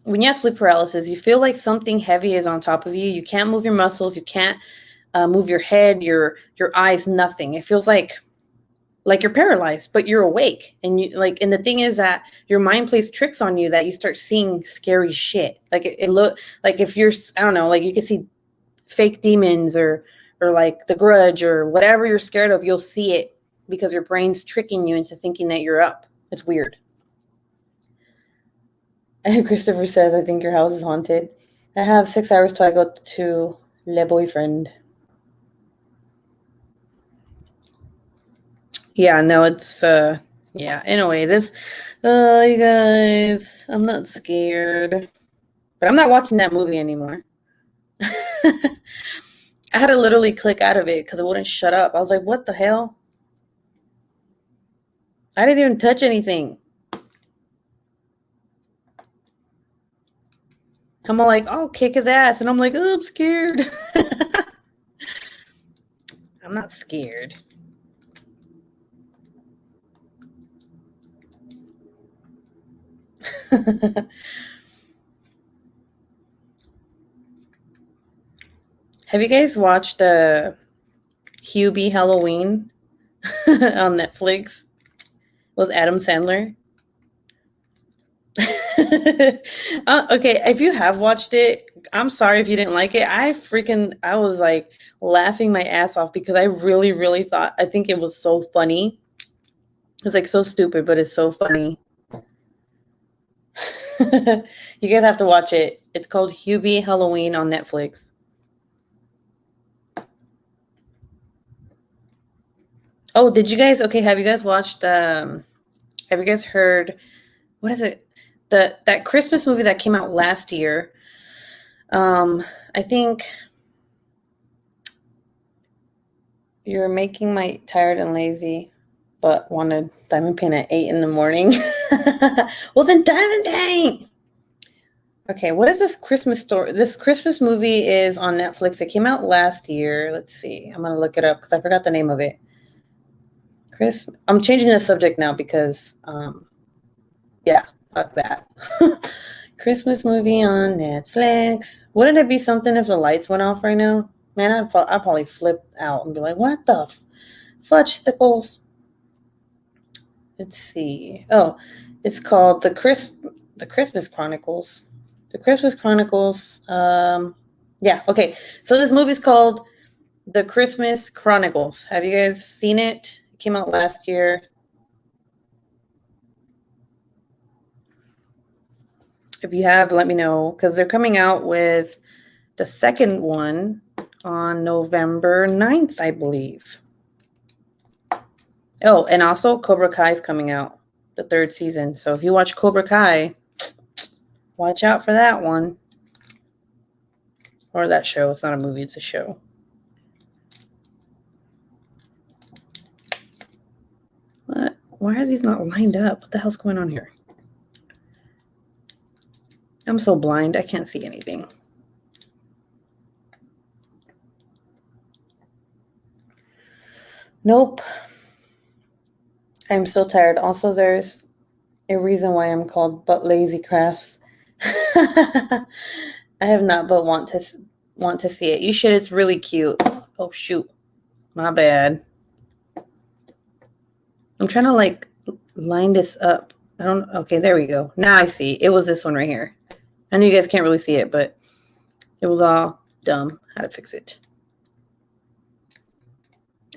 when you have sleep paralysis, you feel like something heavy is on top of you. You can't move your muscles. You can't move your head, your eyes, nothing. It feels like you're paralyzed, but you're awake. And you like, and the thing is that your mind plays tricks on you that you start seeing scary shit. Like it look like if you're, I don't know, like you can see fake demons or like The Grudge or whatever you're scared of, you'll see it because your brain's tricking you into thinking that you're up. It's weird. And Christopher says, I think your house is haunted. I have 6 hours till I go to Le Boyfriend. Yeah, no, it's yeah. Anyway, this you guys, I'm not scared. But I'm not watching that movie anymore. I had to literally click out of it because it wouldn't shut up. I was like, what the hell? I didn't even touch anything. I'm all like, oh, kick his ass. And I'm like, oh, I'm scared. I'm not scared. Have you guys watched Hubie Halloween on Netflix with Adam Sandler? Okay, if you have watched it, I'm sorry if you didn't like it. I was like laughing my ass off because I really, really I think it was so funny. It's like so stupid, but it's so funny. You guys have to watch it. It's called Hubie Halloween on Netflix. Oh, did you guys, okay, have you guys watched, have you guys heard, what is it? That Christmas movie that came out last year. I think You're Making My Tired and Lazy, but wanted diamond paint at 8 in the morning. Well, then diamond paint. Okay, what is this Christmas story? This Christmas movie is on Netflix. It came out last year. Let's see. I'm going to look it up because I forgot the name of it. I'm changing the subject now because, yeah, fuck that. Christmas movie on Netflix. Wouldn't it be something if the lights went off right now? Man, I'd probably flip out and be like, what the fudge stickles? Let's see. Oh, it's called The Christmas Chronicles. The Christmas Chronicles. Yeah, okay. So this movie's called The Christmas Chronicles. Have you guys seen it? It came out last year. If you have, let me know, because they're coming out with the second one on November 9th, I believe. Oh, and also Cobra Kai is coming out, the 3rd season. So if you watch Cobra Kai, watch out for that one. Or that show. It's not a movie, it's a show. What? Why are these not lined up? What the hell's going on here? I'm so blind, I can't see anything. Nope. I'm so tired. Also, there's a reason why I'm called But Lazy Crafts. I have not but want to see it. You should. It's really cute. Oh shoot, my bad. I'm trying to like line this up. I don't. Okay, there we go. Now I see. It was this one right here. I know you guys can't really see it, but it was all dumb. How to fix it.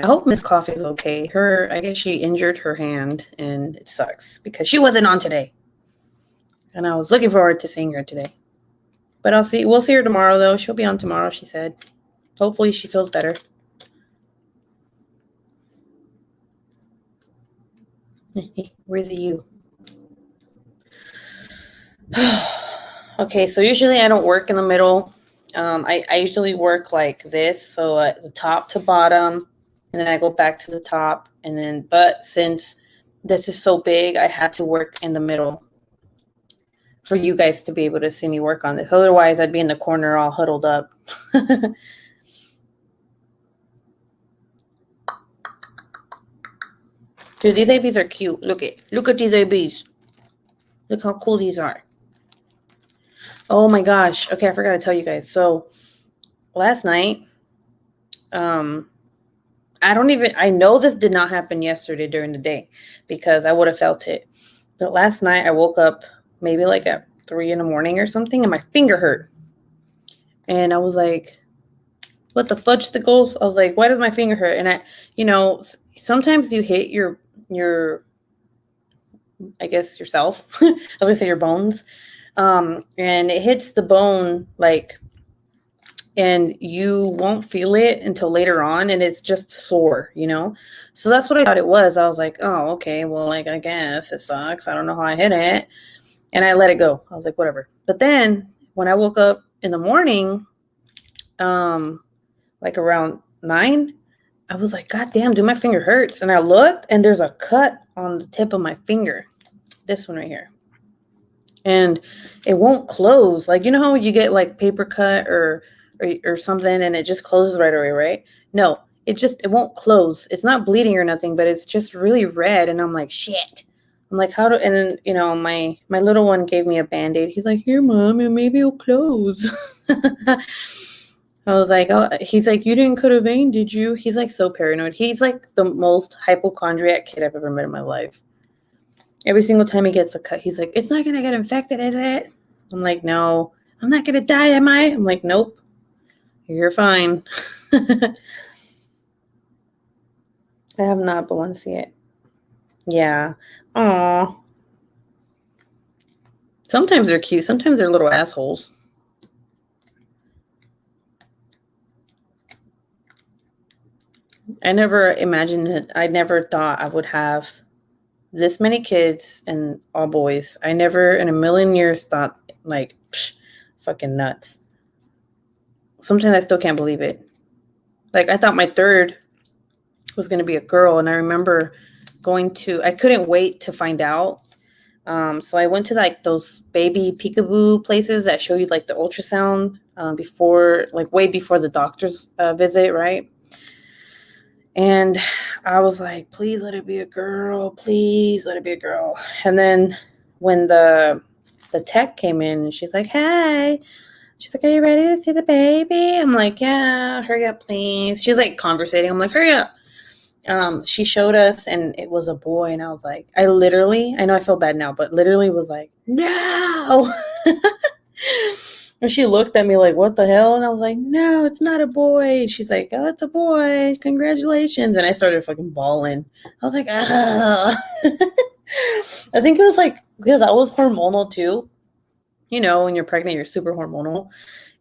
I hope Miss Coffee is okay. I guess she injured her hand, and it sucks because she wasn't on today. And I was looking forward to seeing her today. But we'll see her tomorrow, though. She'll be on tomorrow, she said. Hopefully she feels better. Where's the you? Okay, so usually I don't work in the middle. I usually work like this, so the top to bottom, and then I go back to the top, and then, but since this is so big, I had to work in the middle for you guys to be able to see me work on this. Otherwise, I'd be in the corner all huddled up. Dude, these ABs are cute. Look at these ABs. Look how cool these are. Oh my gosh. Okay, I forgot to tell you guys. So last night, I know this did not happen yesterday during the day because I would have felt it. But last night I woke up maybe like at 3 in the morning or something, and my finger hurt. And I was like, what the fudge stickles? I was like, why does my finger hurt? And sometimes you hit your I guess yourself. I was gonna say your bones. And it hits the bone and you won't feel it until later on, and it's just sore, So that's what I thought it was. I was like, oh, okay, well, I guess it sucks. I don't know how I hit it. And I let it go. I was like, whatever. But then when I woke up in the morning, like around 9, I was like, God damn, dude, my finger hurts. And I looked, and there's a cut on the tip of my finger. This one right here. And it won't close. Like, you know how you get like paper cut or something and it just closes right away, right? No, it won't close. It's not bleeding or nothing, but it's just really red. And I'm like, shit. I'm like, and then, my little one gave me a Band-Aid. He's like, here, Mom, and maybe it'll close. I was like, oh, he's like, you didn't cut a vein, did you? He's like so paranoid. He's like the most hypochondriac kid I've ever met in my life. Every single time he gets a cut, he's like, it's not going to get infected, is it? I'm like, no. I'm not going to die, am I? I'm like, nope. You're fine. I have not, but want to see it. Yeah. Aw. Sometimes they're cute. Sometimes they're little assholes. I never imagined it. I never thought I would have this many kids and all boys. I never in a million years thought, like, psh, fucking nuts. Sometimes I still can't believe it. Like, I thought my third was going to be a girl. And I remember I couldn't wait to find out. So I went to like those baby peekaboo places that show you like the ultrasound before, like way before the doctor's visit, right? And I was like, please let it be a girl. Please let it be a girl. And then when the tech came in, and she's like, hey. She's like, are you ready to see the baby? I'm like, yeah, hurry up, please. She's like conversating. I'm like, hurry up. She showed us, and it was a boy. And I was like, I know I feel bad now, but literally was like, no. And she looked at me like, what the hell? And I was like, no, it's not a boy. She's like, oh, it's a boy. Congratulations. And I started fucking bawling. I was like, ah. I think it was like, because I was hormonal too. You know, when you're pregnant, you're super hormonal.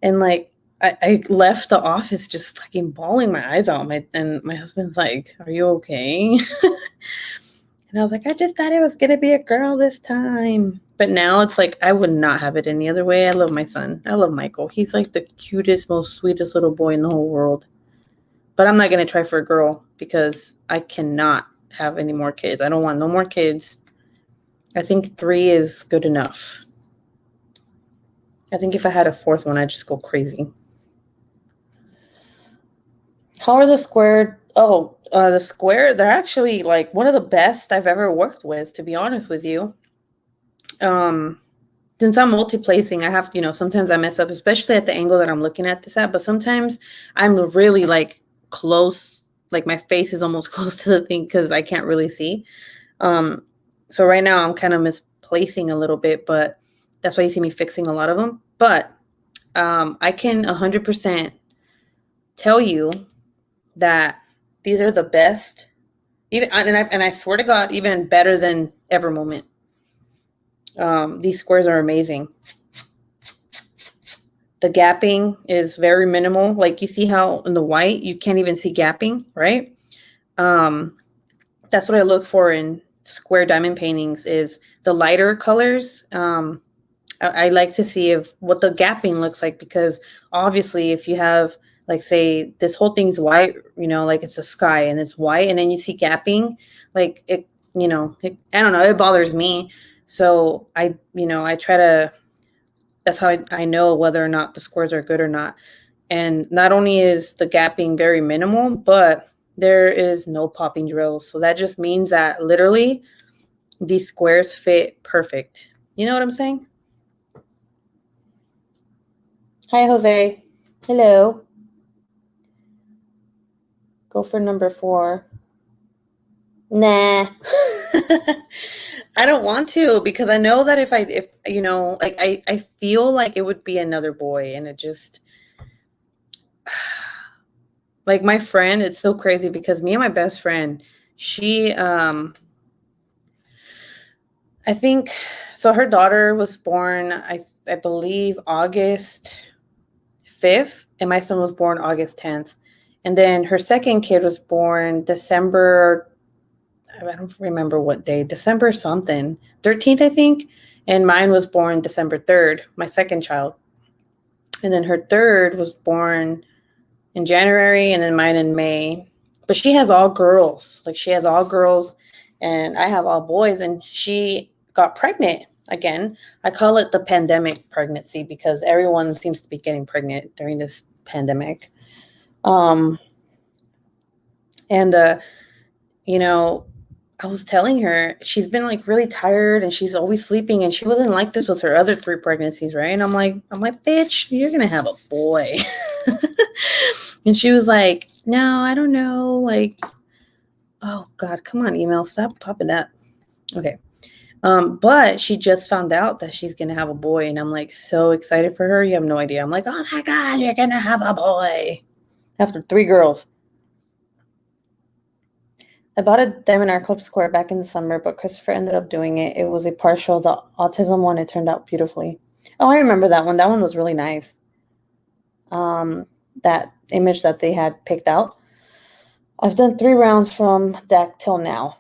And like, I left the office just fucking bawling my eyes out. And my husband's like, are you okay? And I was like, I just thought it was going to be a girl this time. But now it's like, I would not have it any other way. I love my son. I love Michael. He's like the cutest, most sweetest little boy in the whole world. But I'm not going to try for a girl because I cannot have any more kids. I don't want no more kids. I think 3 is good enough. I think if I had a 4th one, I'd just go crazy. How are the square? Oh, the square, they're actually like one of the best I've ever worked with, to be honest with you. Since I'm multi-placing, I have, sometimes I mess up, especially at the angle that I'm looking at this at, but sometimes I'm really like close, like my face is almost close to the thing because I can't really see. So right now I'm kind of misplacing a little bit, but that's why you see me fixing a lot of them. But I can 100% tell you that these are the best, and I swear to God, even better than Ever Moment. These squares are amazing. The gapping is very minimal. Like you see how in the white, you can't even see gapping, right? That's what I look for in square diamond paintings is the lighter colors. I like to see what the gapping looks like, because obviously if you have, like, say this whole thing's white, like it's a sky and it's white, and then you see gapping, like it, I don't know, it bothers me. So I try to, that's how I know whether or not the squares are good or not. And not only is the gapping very minimal, but there is no popping drills. So that just means that literally these squares fit perfect. You know what I'm saying? Hi, Jose. Hello. Go for number 4. Nah. I don't want to, because I know that if like I feel like it would be another boy, and it just like my friend, it's so crazy because me and my best friend, she I think so her daughter was born I believe August 5th, and my son was born August 10th. And then her second kid was born December, I don't remember what day, December something, 13th, I think. And mine was born December 3rd, my second child. And then her third was born in January, and then mine in May. But she has all girls. Like, she has all girls, and I have all boys. And she got pregnant again. I call it the pandemic pregnancy because everyone seems to be getting pregnant during this pandemic. I was telling her she's been like really tired and she's always sleeping, and she wasn't like this with her other 3 pregnancies, right? And I'm like, bitch, you're gonna have a boy. And she was like, no, I don't know. Like, oh God, come on, email, stop popping up. Okay. But she just found out that she's gonna have a boy, and I'm like so excited for her. You have no idea. I'm like, oh my God, you're gonna have a boy after 3 girls. I bought a Diamond Art Club square back in the summer, but Christopher ended up doing it. It was a partial, the autism one. It turned out beautifully. Oh, I remember that one. That one was really nice. That image that they had picked out. I've done 3 rounds from DAC till now.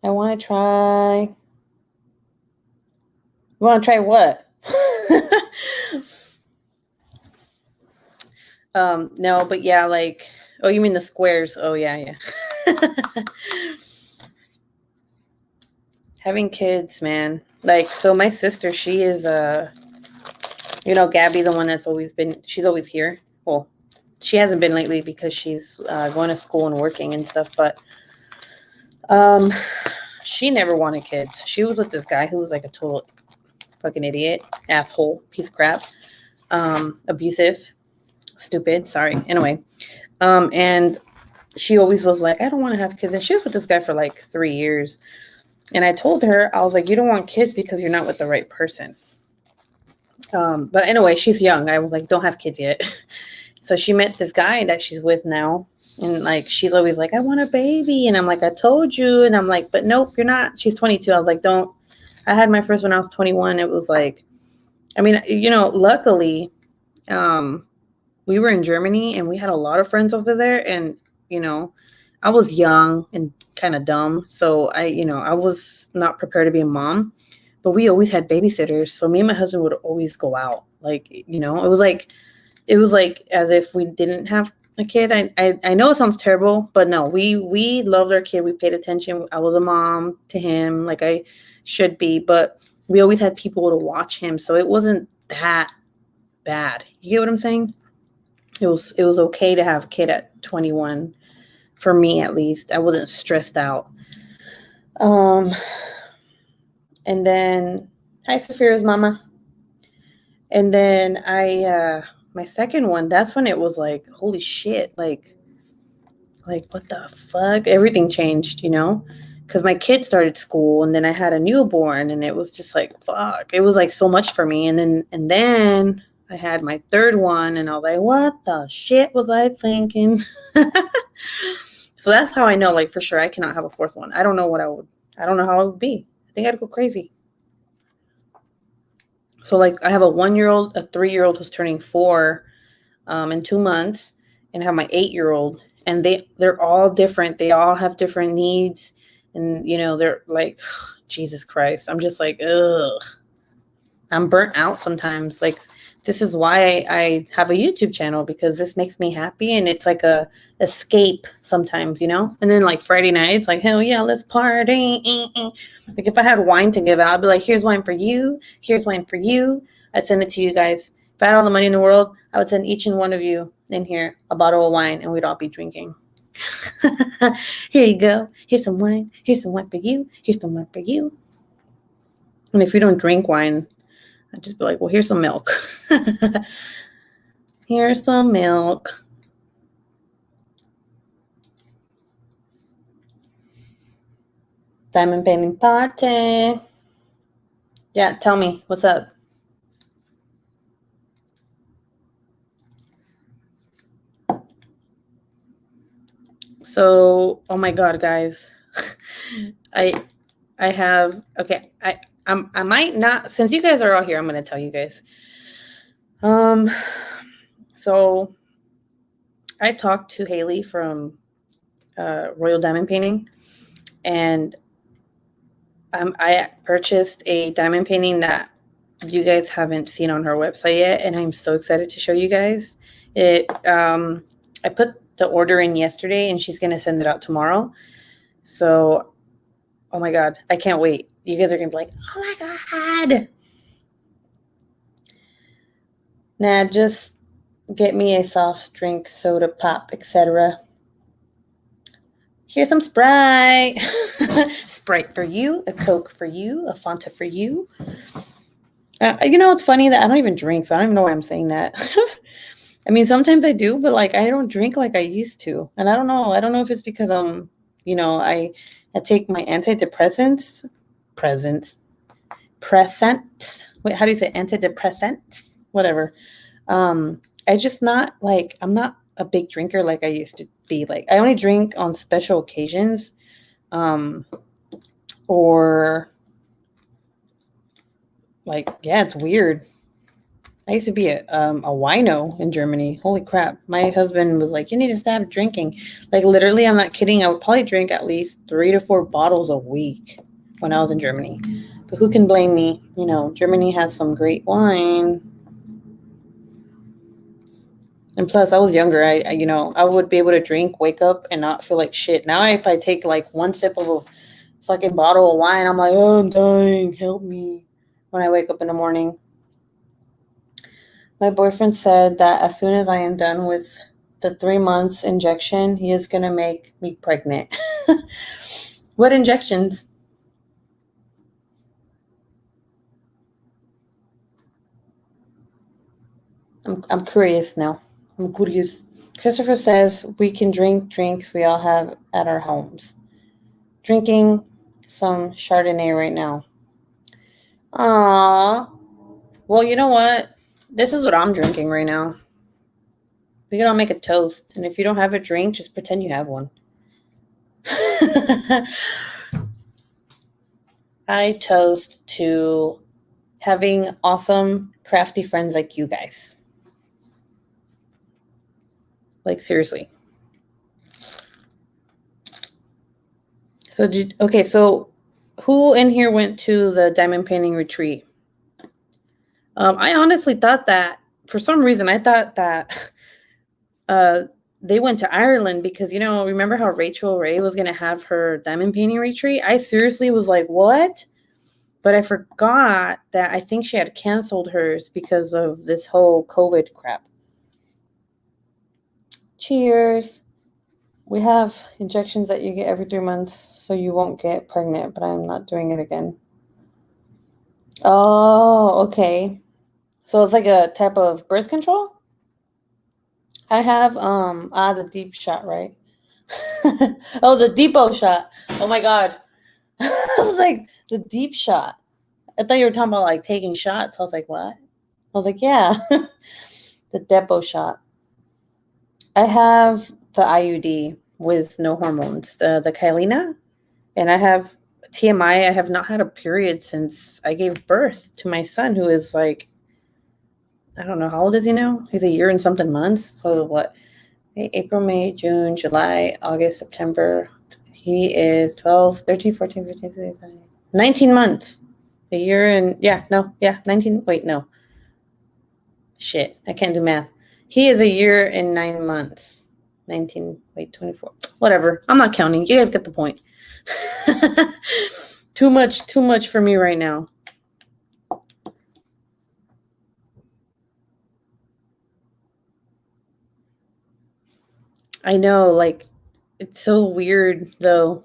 I want to try. You want to try what? No, but yeah, like, oh, you mean the squares? Oh, yeah. Having kids, man. Like, so my sister, she is, Gabby, the one that's she's always here. Well, she hasn't been lately because she's going to school and working and stuff, but she never wanted kids. She was with this guy who was like a total fucking idiot, asshole, piece of crap, abusive, stupid, sorry. Anyway, and she always was like, I don't want to have kids. And she was with this guy for like 3 years. And I told her, I was like, you don't want kids because you're not with the right person. But anyway, she's young. I was like, don't have kids yet. So she met this guy that she's with now. And like, she's always like, I want a baby. And I'm like, I told you. And I'm like, but nope, you're not. She's 22. I was like, don't. I had my first when I was 21. It was like, I mean, luckily, we were in Germany and we had a lot of friends over there. And, I was young and kind of dumb. So I was not prepared to be a mom. But we always had babysitters. So me and my husband would always go out. Like, it was like as if we didn't have a kid. I know it sounds terrible, but no, we loved our kid. We paid attention. I was a mom to him like I should be, but we always had people to watch him. So it wasn't that bad. You get what I'm saying? It was okay to have a kid at 21. For me, at least. I wasn't stressed out. And then, hi, Sophia's mama. And then my second one, that's when it was like, holy shit, like what the fuck? Everything changed, because my kid started school and then I had a newborn and it was just like, fuck. It was like so much for me. And then I had my third one and I was like, what the shit was I thinking? So that's how I know, like, for sure, I cannot have a fourth one. I don't know how it would be. I think I'd go crazy. So, like, I have a 1-year-old, a 3-year-old who's turning 4 in 2 months, and I have my 8-year-old, and they're all different. They all have different needs, and, they're like, Jesus Christ. I'm just like, ugh. I'm burnt out sometimes. Like, this is why I have a YouTube channel, because this makes me happy and it's like a escape sometimes, And then like Friday nights, like, hell yeah, let's party. Like if I had wine to give out, I'd be like, here's wine for you. Here's wine for you. I'd send it to you guys. If I had all the money in the world, I would send each and one of you in here a bottle of wine and we'd all be drinking. Here you go. Here's some wine. Here's some wine for you. Here's some wine for you. And if you don't drink wine, I'd just be like, well, here's some milk. Here's some milk. Diamond painting party. Yeah, tell me, what's up? So, oh my God, guys. I have, okay, I might not, since you guys are all here, I'm going to tell you guys. So I talked to Haley from Royal Diamond Painting, and I purchased a diamond painting that you guys haven't seen on her website yet, and I'm so excited to show you guys it. I put the order in yesterday, and she's going to send it out tomorrow. So, oh my God, I can't wait. You guys are going to be like, oh my God. Now, just get me a soft drink, soda, pop, etc. Here's some Sprite. Sprite for you, a Coke for you, a Fanta for you. It's funny that I don't even drink, so I don't even know why I'm saying that. I mean, sometimes I do, but like I don't drink like I used to. And I don't know if it's because I'm I take my antidepressants, presents. Wait, how do you say antidepressants? Whatever. I just not like, I'm not a big drinker like I used to be. Like, I only drink on special occasions, or like, yeah, it's weird. I used to be a wino in Germany. Holy crap. My husband was like, you need to stop drinking. Like, literally, I'm not kidding. I would probably drink at least 3 to 4 bottles a week when I was in Germany. But who can blame me? Germany has some great wine. And plus, I was younger. I would be able to drink, wake up, and not feel like shit. Now, if I take like one sip of a fucking bottle of wine, I'm like, oh, I'm dying. Help me. When I wake up in the morning. My boyfriend said that as soon as I am done with the 3 months injection, he is going to make me pregnant. What injections? I'm curious now. I'm curious. Christopher says we can drink drinks we all have at our homes. Drinking some Chardonnay right now. Aww. Well, you know what? This is what I'm drinking right now. We can all make a toast. And if you don't have a drink, just pretend you have one. I toast to having awesome, crafty friends like you guys. Like, seriously. So, who in here went to the diamond painting retreat? I honestly thought that, for some reason, I thought that they went to Ireland because, remember how Rachel Ray was going to have her diamond painting retreat? I seriously was like, what? But I forgot that I think she had canceled hers because of this whole COVID crap. Cheers. We have injections that you get every 3 months so you won't get pregnant, but I'm not doing it again. Oh, okay. So it's like a type of birth control? I have the deep shot, right? Oh, the Depot shot. Oh my God. I was like, the deep shot. I thought you were talking about like taking shots. I was like, what? I was like, yeah. The Depot shot. I have the IUD with no hormones, the Kyleena, and I have TMI. I have not had a period since I gave birth to my son, who is like, I don't know, how old is he now? He's a year and something months. So what? April, May, June, July, August, September. He is 12, 13, 14, 15, 16, 17, 19 months. A year and, 19. Wait, no. Shit, I can't do math. He is a year and 9 months. 19, 24. Whatever. I'm not counting. You guys get the point. Too much for me right now. I know, like, it's so weird though.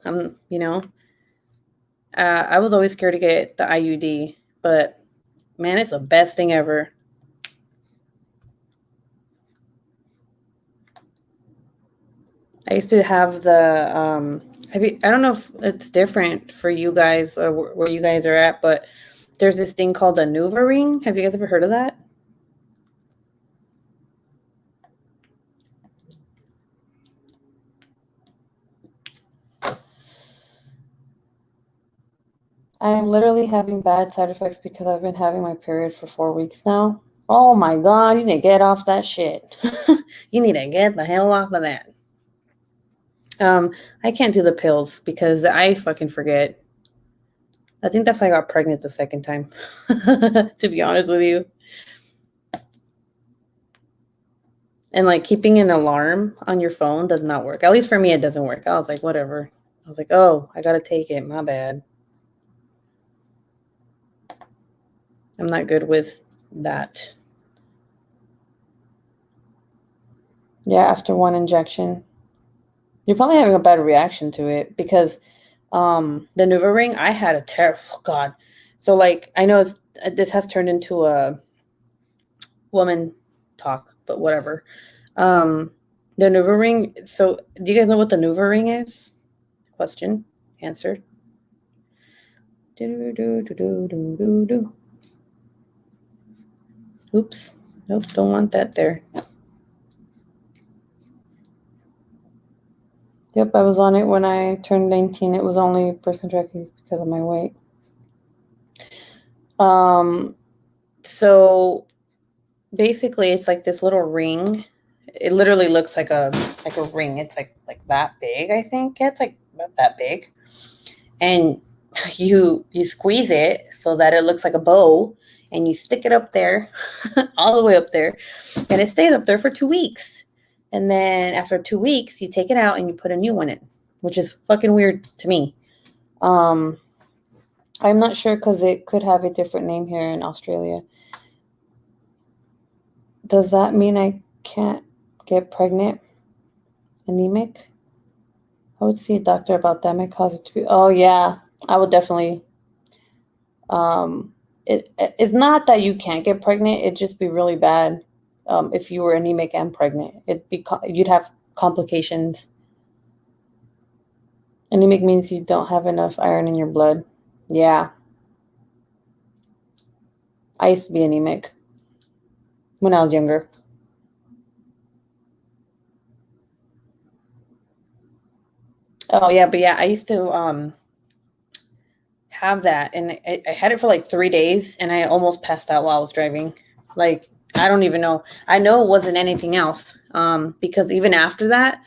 I was always scared to get the IUD, but man, it's the best thing ever. I used to have the I don't know if it's different for you guys or where you guys are at, but there's this thing called a NuvaRing. Have you guys ever heard of that? I am literally having bad side effects because I've been having my period for 4 weeks now. Oh my God, you need to get off that shit. You need to get the hell off of that. I can't do the pills because I fucking forget. I think that's how I got pregnant the second time, to be honest with you. And like keeping an alarm on your phone does not work. At least for me, it doesn't work. I was like, whatever. I was like, oh, I got to take it. My bad. I'm not good with that. Yeah, after one injection. You're probably having a bad reaction to it because the NuvaRing, I had a terrible, God. So like, I know this has turned into a woman talk, but whatever. The NuvaRing, so do you guys know what the NuvaRing is? Question answered. Do. Oops. Nope, don't want that there. Yep, I was on it when I turned 19. It was only birth control because of my weight. So basically it's like this little ring. It literally looks like a ring. It's like that big, I think. Yeah, it's like about that big. And you squeeze it so that it looks like a bow, and you stick it up there, all the way up there, and it stays up there for 2 weeks. And then after 2 weeks, you take it out and you put a new one in, which is fucking weird to me. I'm not sure because it could have a different name here in Australia. Does that mean I can't get pregnant? Anemic? I would see a doctor about that. Might cause it to be. Oh yeah, I would definitely. It's not that you can't get pregnant. It'd just be really bad. If you were anemic and pregnant, you'd have complications. Anemic means you don't have enough iron in your blood. Yeah. I used to be anemic when I was younger. Oh yeah, but yeah, I used to have that, and I had it for like 3 days, and I almost passed out while I was driving. Like, I don't even know. I know it wasn't anything else, because even after that,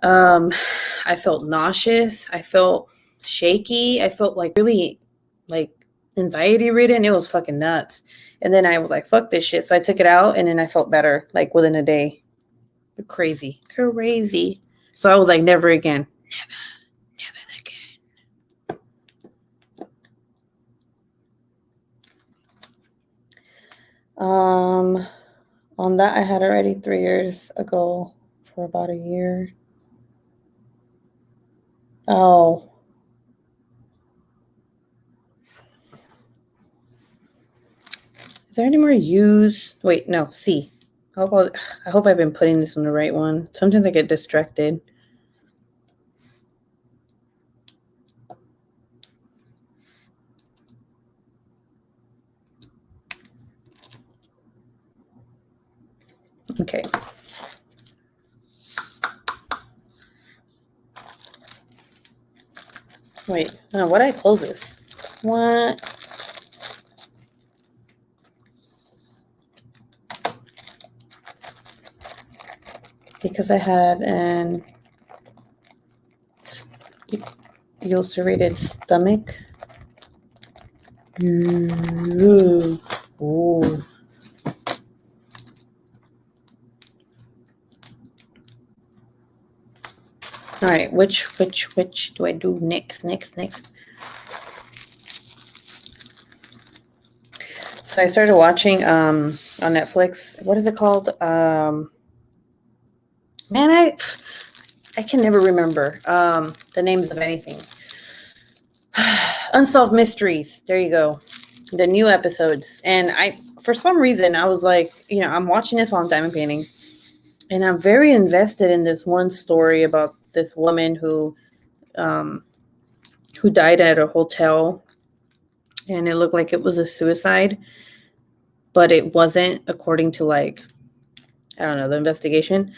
I felt nauseous. I felt shaky. I felt like really like anxiety ridden. It was fucking nuts. And then I was like, fuck this shit. So I took it out, and then I felt better like within a day. Crazy. So I was like, never again. Never again. On that, I had already 3 years ago for about a year. Oh. Is there any more U's? Wait, no, C. I hope I've been putting this on the right one. Sometimes I get distracted. Okay. Wait, no, why did I close this? What? Because I had an ulcerated stomach. Ooh. Ooh. All right, which do I do next? So I started watching on Netflix. What is it called? Man, I can never remember the names of anything. Unsolved Mysteries. There you go. The new episodes. And for some reason, I was like, I'm watching this while I'm diamond painting. And I'm very invested in this one story about this woman who died at a hotel. And it looked like it was a suicide. But it wasn't, according to I don't know, the investigation.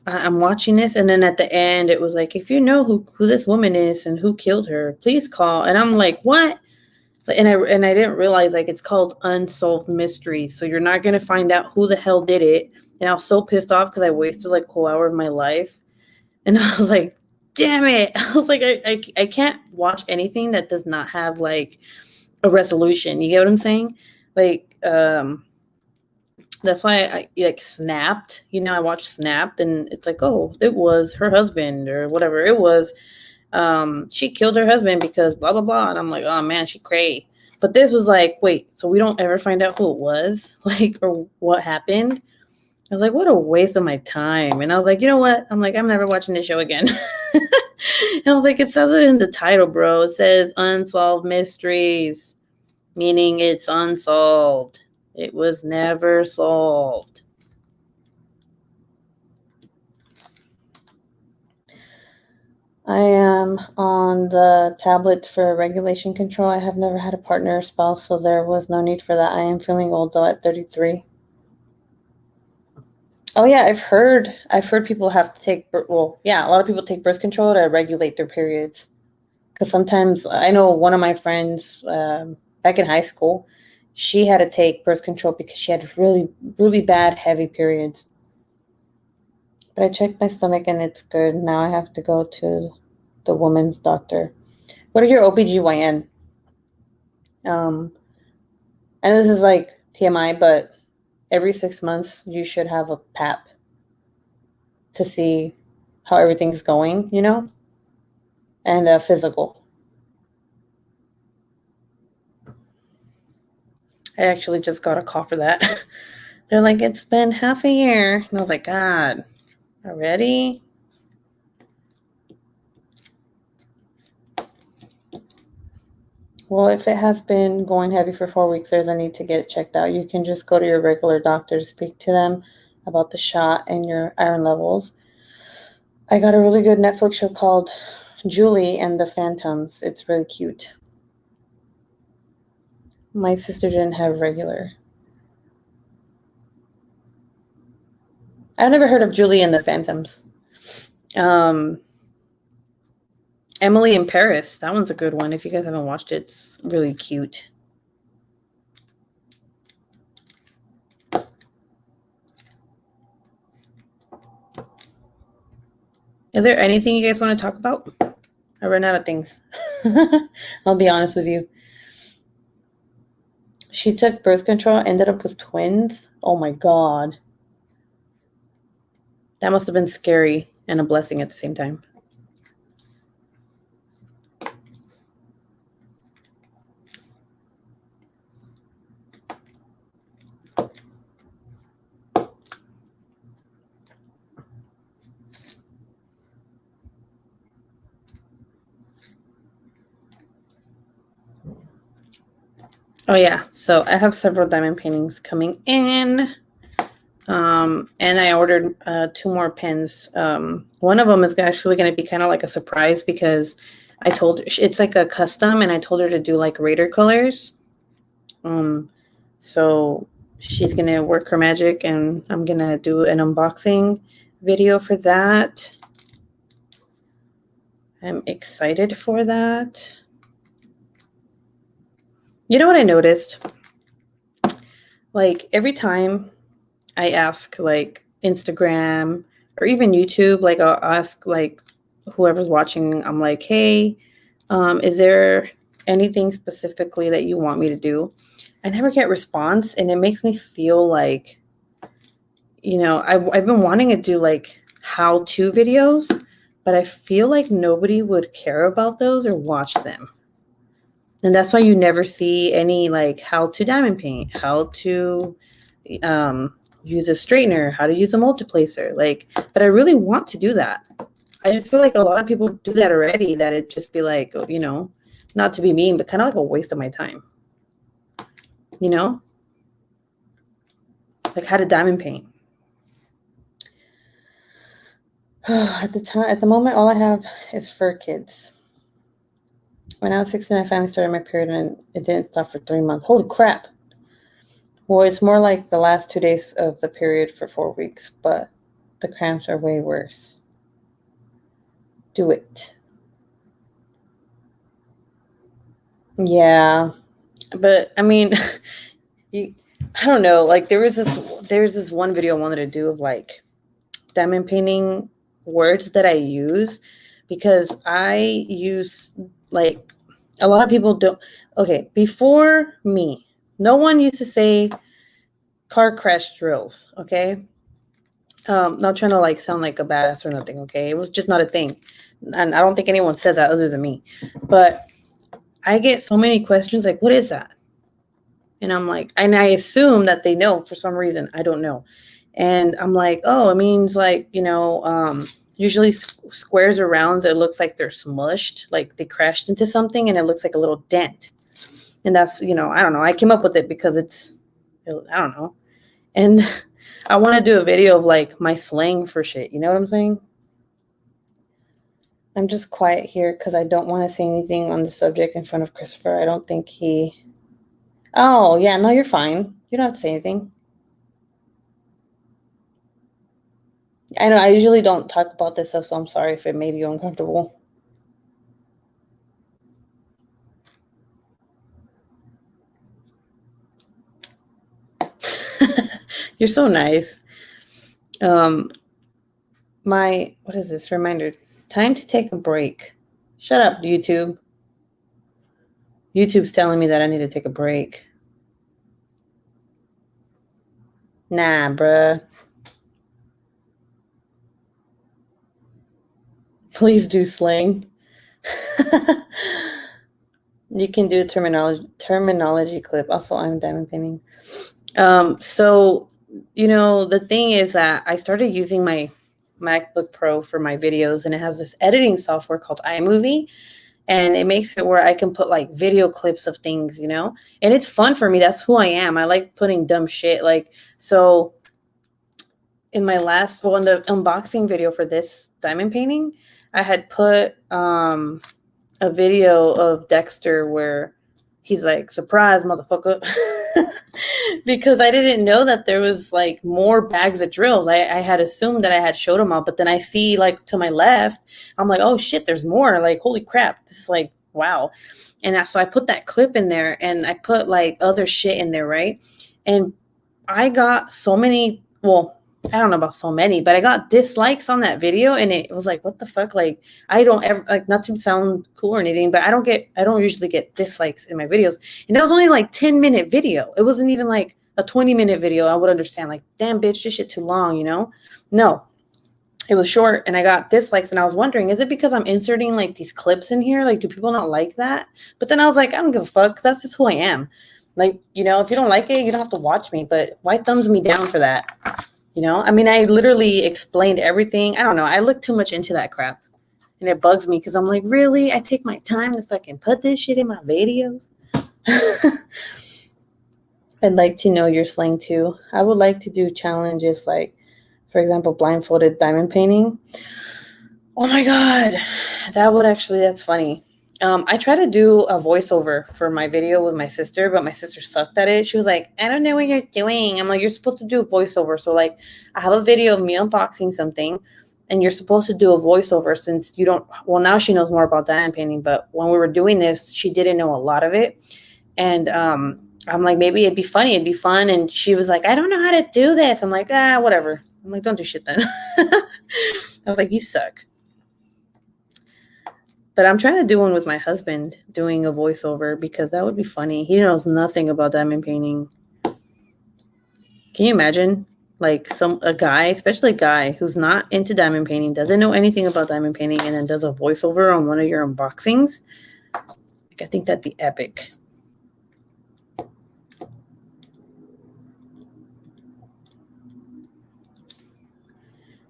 I'm watching this, and then at the end it was like, if you know who this woman is and who killed her, please call. And I'm like, what? And I didn't realize it's called Unsolved Mysteries. So you're not gonna find out who the hell did it. And I was so pissed off because I wasted a whole hour of my life. And I was like, damn it. I was like, I can't watch anything that does not have a resolution. You get what I'm saying? That's why I Snapped. I watched Snapped, and it's like, oh, it was her husband or whatever it was. She killed her husband because blah blah blah, and I'm like, oh man, she cray. But this was wait, so we don't ever find out who it was, or what happened. I was like, what a waste of my time. And I was like, you know what? I'm never watching this show again. And I was like, it says it in the title, bro. It says Unsolved Mysteries, meaning it's unsolved. It was never solved. I am on the tablet for regulation control. I have never had a partner or spouse, so there was no need for that. I am feeling old though at 33. Oh yeah, I've heard people have to take, well, yeah, a lot of people take birth control to regulate their periods. Because sometimes, I know one of my friends back in high school, she had to take birth control because she had really, really bad, heavy periods. But I checked my stomach and it's good. Now I have to go to the woman's doctor. What are your OBGYN? And this is like TMI, but every 6 months you should have a PAP to see how everything's going, and a physical. I actually just got a call for that. They're like, it's been half a year. And I was like, God, already? Well, if it has been going heavy for 4 weeks, there's a need to get checked out. You can just go to your regular doctor to speak to them about the shot and your iron levels. I got a really good Netflix show called Julie and the Phantoms. It's really cute. My sister didn't have regular. I've never heard of Julie and the Phantoms. Emily in Paris. That one's a good one. If you guys haven't watched it, it's really cute. Is there anything you guys want to talk about? I ran out of things. I'll be honest with you. She took birth control, ended up with twins. Oh my God. That must have been scary and a blessing at the same time. Oh yeah, so I have several diamond paintings coming in. And I ordered 2 more pens. One of them is actually going to be kind of like a surprise because I told her it's like a custom, and I told her to do like Raider colors. So she's going to work her magic, and I'm going to do an unboxing video for that. I'm excited for that. You know what I noticed? Like every time I ask like Instagram or even YouTube, like I'll ask like whoever's watching, I'm like, hey, is there anything specifically that you want me to do? I never get response, and it makes me feel like, I've been wanting to do like how-to videos, but I feel like nobody would care about those or watch them. And that's why you never see any like how to diamond paint, how to use a straightener, how to use a multiplacer. But I really want to do that. I just feel like a lot of people do that already, that it just be like, not to be mean, but kind of like a waste of my time. Like how to diamond paint. At the moment, all I have is fur kids. When I was 16, I finally started my period, and it didn't stop for 3 months. Holy crap. Well, it's more like the last 2 days of the period for 4 weeks, but the cramps are way worse. Do it. Yeah. But I mean, I don't know. Like there's this one video I wanted to do of like diamond painting words that I use, because I use like a lot of people don't. Okay, before me, no one used to say car crash drills. Okay, not trying to like sound like a badass or nothing. Okay, it was just not a thing, and I don't think anyone says that other than me. But I get so many questions like, "What is that?" And I'm like, and I assume that they know for some reason. I don't know. And I'm like, oh, it means like, usually squares or rounds, it looks like they're smushed, like they crashed into something and it looks like a little dent. And that's, I don't know. I came up with it because I don't know. And I want to do a video of like my slang for shit. You know what I'm saying? I'm just quiet here because I don't want to say anything on the subject in front of Christopher. I don't think he... Oh, yeah, no, you're fine. You don't have to say anything. I know I usually don't talk about this stuff, so I'm sorry if it made you uncomfortable. You're so nice. What is this? Reminder. Time to take a break. Shut up, YouTube. YouTube's telling me that I need to take a break. Nah, bruh. Please do slang. You can do a terminology clip. Also, I'm diamond painting. So, the thing is that I started using my MacBook Pro for my videos, and it has this editing software called iMovie, and it makes it where I can put like video clips of things, and it's fun for me. That's who I am. I like putting dumb shit. So in my in the unboxing video for this diamond painting, I had put a video of Dexter where he's like, surprise, motherfucker. Because I didn't know that there was like more bags of drills. I had assumed that I had showed them all, but then I see like to my left, I'm like, oh shit, there's more. Like, holy crap. This is like, wow. And so I put that clip in there and I put like other shit in there, right? And I got so many, well, I don't know about so many, but I got dislikes on that video, and it was like, what the fuck? Like, I don't ever, like, not to sound cool or anything, but I don't usually get dislikes in my videos. And that was only like 10-minute video. It wasn't even like a 20-minute video. I would understand, like, damn bitch, this shit too long, No, it was short, and I got dislikes, and I was wondering, is it because I'm inserting like these clips in here? Like, do people not like that? But then I was like, I don't give a fuck, 'cause that's just who I am. Like, if you don't like it, you don't have to watch me, but why thumbs me down for that? I mean, I literally explained everything. I don't know. I look too much into that crap, and it bugs me because I'm like, really? I take my time to fucking put this shit in my videos? I'd like to know your slang too. I would like to do challenges like, for example, blindfolded diamond painting. Oh my God. That's funny. I tried to do a voiceover for my video with my sister, but my sister sucked at it. She was like, I don't know what you're doing. I'm like, you're supposed to do a voiceover. So like, I have a video of me unboxing something, and you're supposed to do a voiceover since you don't, well, now she knows more about diamond painting, but when we were doing this, she didn't know a lot of it. And I'm like, maybe it'd be funny. It'd be fun. And she was like, I don't know how to do this. I'm like, whatever. I'm like, don't do shit then. I was like, you suck. But I'm trying to do one with my husband, doing a voiceover, because that would be funny. He knows nothing about diamond painting. Can you imagine? Like a guy, especially a guy who's not into diamond painting, doesn't know anything about diamond painting, and then does a voiceover on one of your unboxings. I think that'd be epic.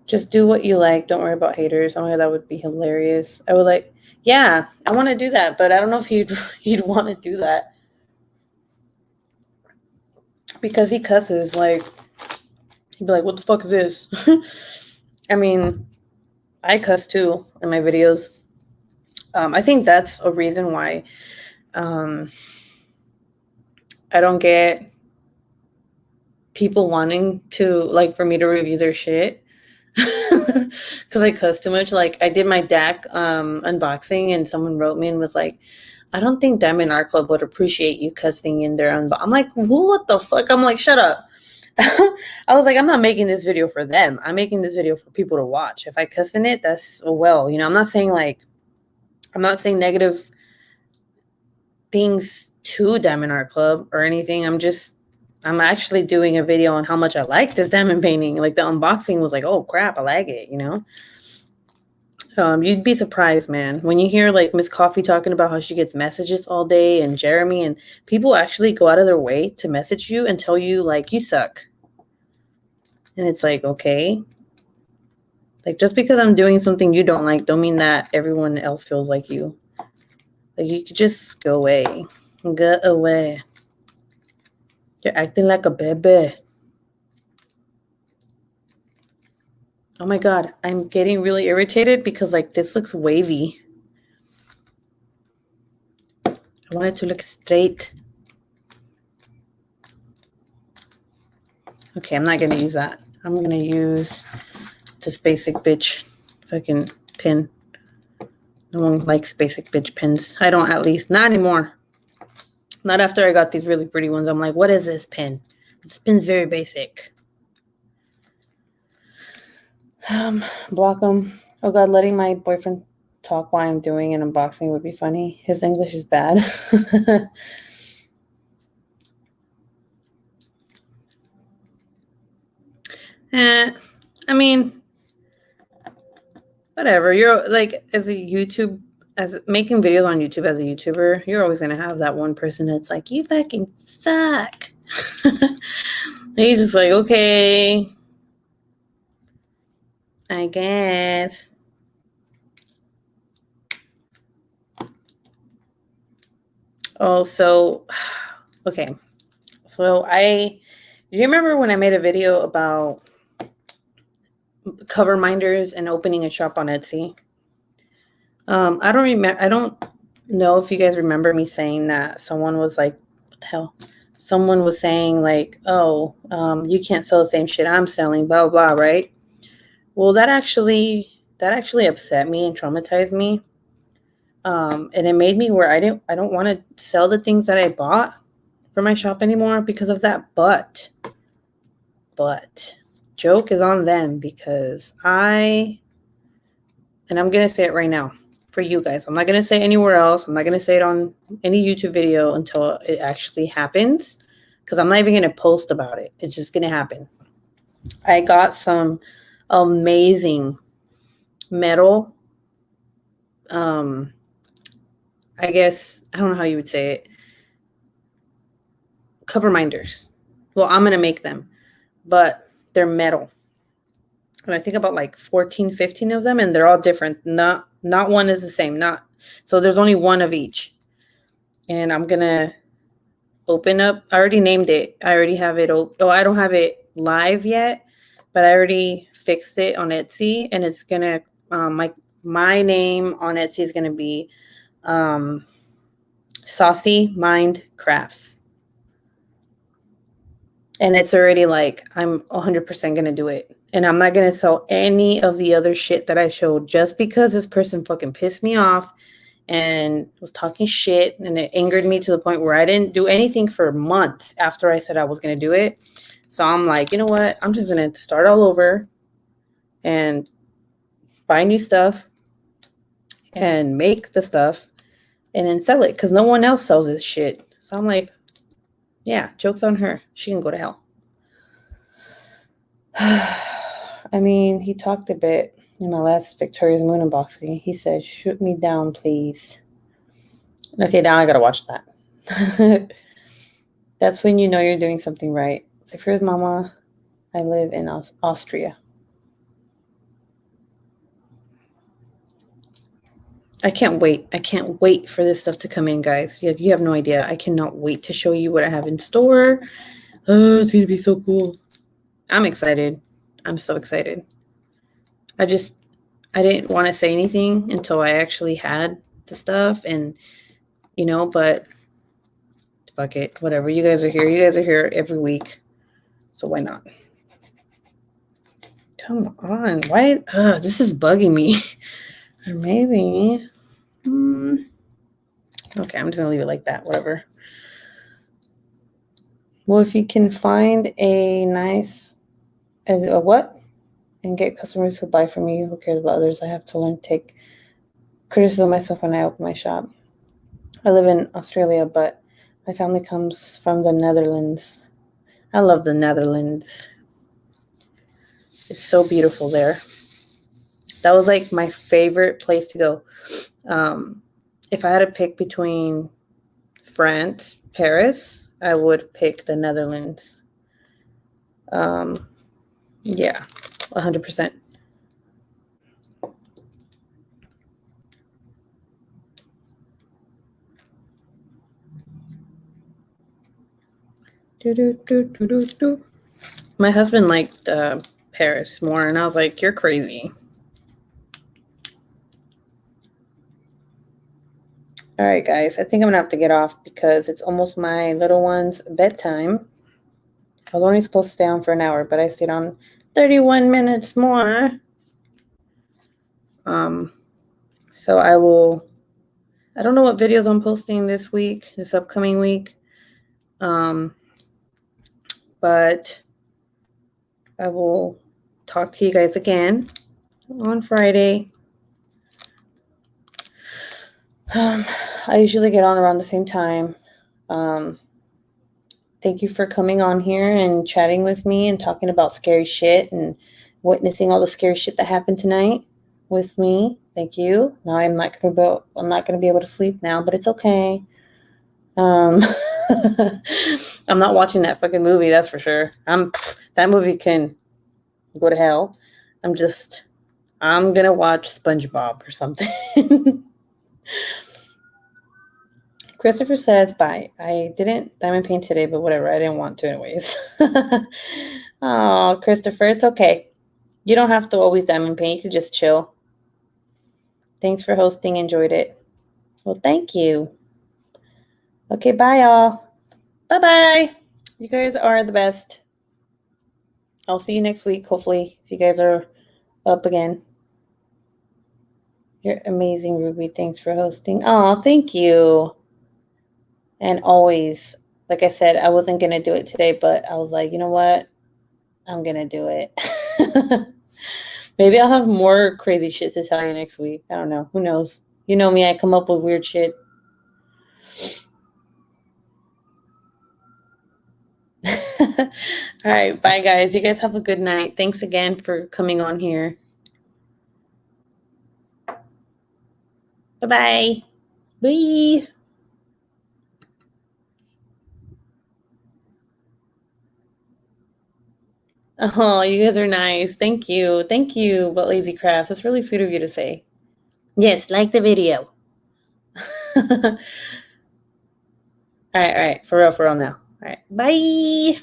Just do what you like. Don't worry about haters. Oh my God, that would be hilarious. I would like, yeah, I want to do that, but I don't know if he'd want to do that. Because he cusses, like, he'd be like, what the fuck is this? I mean, I cuss too in my videos. I think that's a reason why I don't get people wanting to, like, for me to review their shit. Because I cuss too much. Like, I did my DAC unboxing, and someone wrote me and was like, I don't think Diamond Art Club would appreciate you cussing in their unboxing. I'm like, what the fuck? I'm like, shut up. I was like, I'm not making this video for them. I'm making this video for people to watch. If I cuss in it, that's, well, I'm not saying negative things to Diamond Art Club or anything. I'm actually doing a video on how much I like this diamond painting. Like, the unboxing was like, oh crap, I like it, You'd be surprised, man, when you hear like Miss Coffee talking about how she gets messages all day, and Jeremy, and people actually go out of their way to message you and tell you like you suck. And it's like, okay, like, just because I'm doing something you don't like, don't mean that everyone else feels like you. Like, you could just go away. Go away. You're acting like a baby. Oh my God, I'm getting really irritated because like this looks wavy. I want it to look straight. Okay, I'm not going to use that. I'm going to use this basic bitch fucking pin. No one likes basic bitch pins. I don't, at least. Not anymore. Not after I got these really pretty ones. I'm like, what is this pin? This pin's very basic. Block them. Oh God, letting my boyfriend talk while I'm doing an unboxing would be funny. His English is bad. I mean, whatever. You're like, as making videos on YouTube as a YouTuber, you're always gonna have that one person that's like, you fucking suck. And you're just like, okay, I guess. Oh, so okay. So do you remember when I made a video about cover minders and opening a shop on Etsy? I don't remember. I don't know if you guys remember me saying that. Someone was like, "What the hell?" Someone was saying like, "Oh, you can't sell the same shit I'm selling." Blah blah blah. Right? Well, that actually upset me and traumatized me. And it made me where I don't want to sell the things that I bought for my shop anymore because of that. But joke is on them because and I'm going to say it right now for you guys. I'm not going to say it anywhere else. I'm not going to say it on any YouTube video until it actually happens because I'm not even going to post about it. It's just going to happen. I got some amazing metal, I guess, I don't know how you would say it, cover minders. Well, I'm going to make them, but they're metal. And I think about like 14, 15 of them, and they're all different. Not one is the same. So there's only one of each. And I'm going to open up. I already named it. I already have it. I don't have it live yet, but I already fixed it on Etsy, and it's going to, my name on Etsy is going to be Saucy Mind Crafts. And it's already like, I'm 100% going to do it. And I'm not going to sell any of the other shit that I showed just because this person fucking pissed me off and was talking shit. And it angered me to the point where I didn't do anything for months after I said I was going to do it. So I'm like, you know what? I'm just going to start all over and buy new stuff and make the stuff and then sell it because no one else sells this shit. So I'm like, yeah, joke's on her. She can go to hell. I mean, he talked a bit in my last Victoria's Moon unboxing. He said, shoot me down, please. Okay, now I gotta watch that. That's when you know you're doing something right. Safira's mama, I live in Austria. I can't wait. I can't wait for this stuff to come in, guys. You have no idea. I cannot wait to show you what I have in store. Oh, it's going to be so cool. I'm excited. I'm so excited. I didn't want to say anything until I actually had the stuff and, but fuck it. Whatever. You guys are here. You guys are here every week. So why not? Come on. Why? This is bugging me. Or maybe. Okay, I'm just going to leave it like that. Whatever. Well, if you can find a nice, a what? And get customers who buy from you, who cares about others? I have to learn to take criticism of myself when I open my shop. I live in Australia, but my family comes from the Netherlands. I love the Netherlands. It's so beautiful there. That was like my favorite place to go. If I had to pick between France, Paris, I would pick the Netherlands. Yeah, 100%. My husband liked Paris more, and I was like, you're crazy. All right, guys, I think I'm gonna have to get off because it's almost my little one's bedtime. I was only supposed to stay on for an hour, but I stayed on 31 minutes more. So I don't know what videos I'm posting this upcoming week. But I will talk to you guys again on Friday. I usually get on around the same time. Thank you for coming on here and chatting with me and talking about scary shit and witnessing all the scary shit that happened tonight with me. Thank you. Now I'm not gonna be able to sleep now, but it's okay. I'm not watching that fucking movie, that's for sure. That movie can go to hell. I'm gonna watch SpongeBob or something. Christopher says, bye. I didn't diamond paint today, but whatever. I didn't want to anyways. Oh, Christopher, it's okay. You don't have to always diamond paint. You can just chill. Thanks for hosting. Enjoyed it. Well, thank you. Okay, bye, y'all. Bye-bye. You guys are the best. I'll see you next week, hopefully, if you guys are up again. You're amazing, Ruby. Thanks for hosting. Oh, thank you. And always, like I said, I wasn't going to do it today, but I was like, you know what? I'm going to do it. Maybe I'll have more crazy shit to tell you next week. I don't know. Who knows? You know me. I come up with weird shit. All right. Bye, guys. You guys have a good night. Thanks again for coming on here. Bye-bye. Bye. Oh, you guys are nice. Thank you. Thank you, But Lazy Crafts. That's really sweet of you to say. Yes, like the video. All right. For real now. All right. Bye.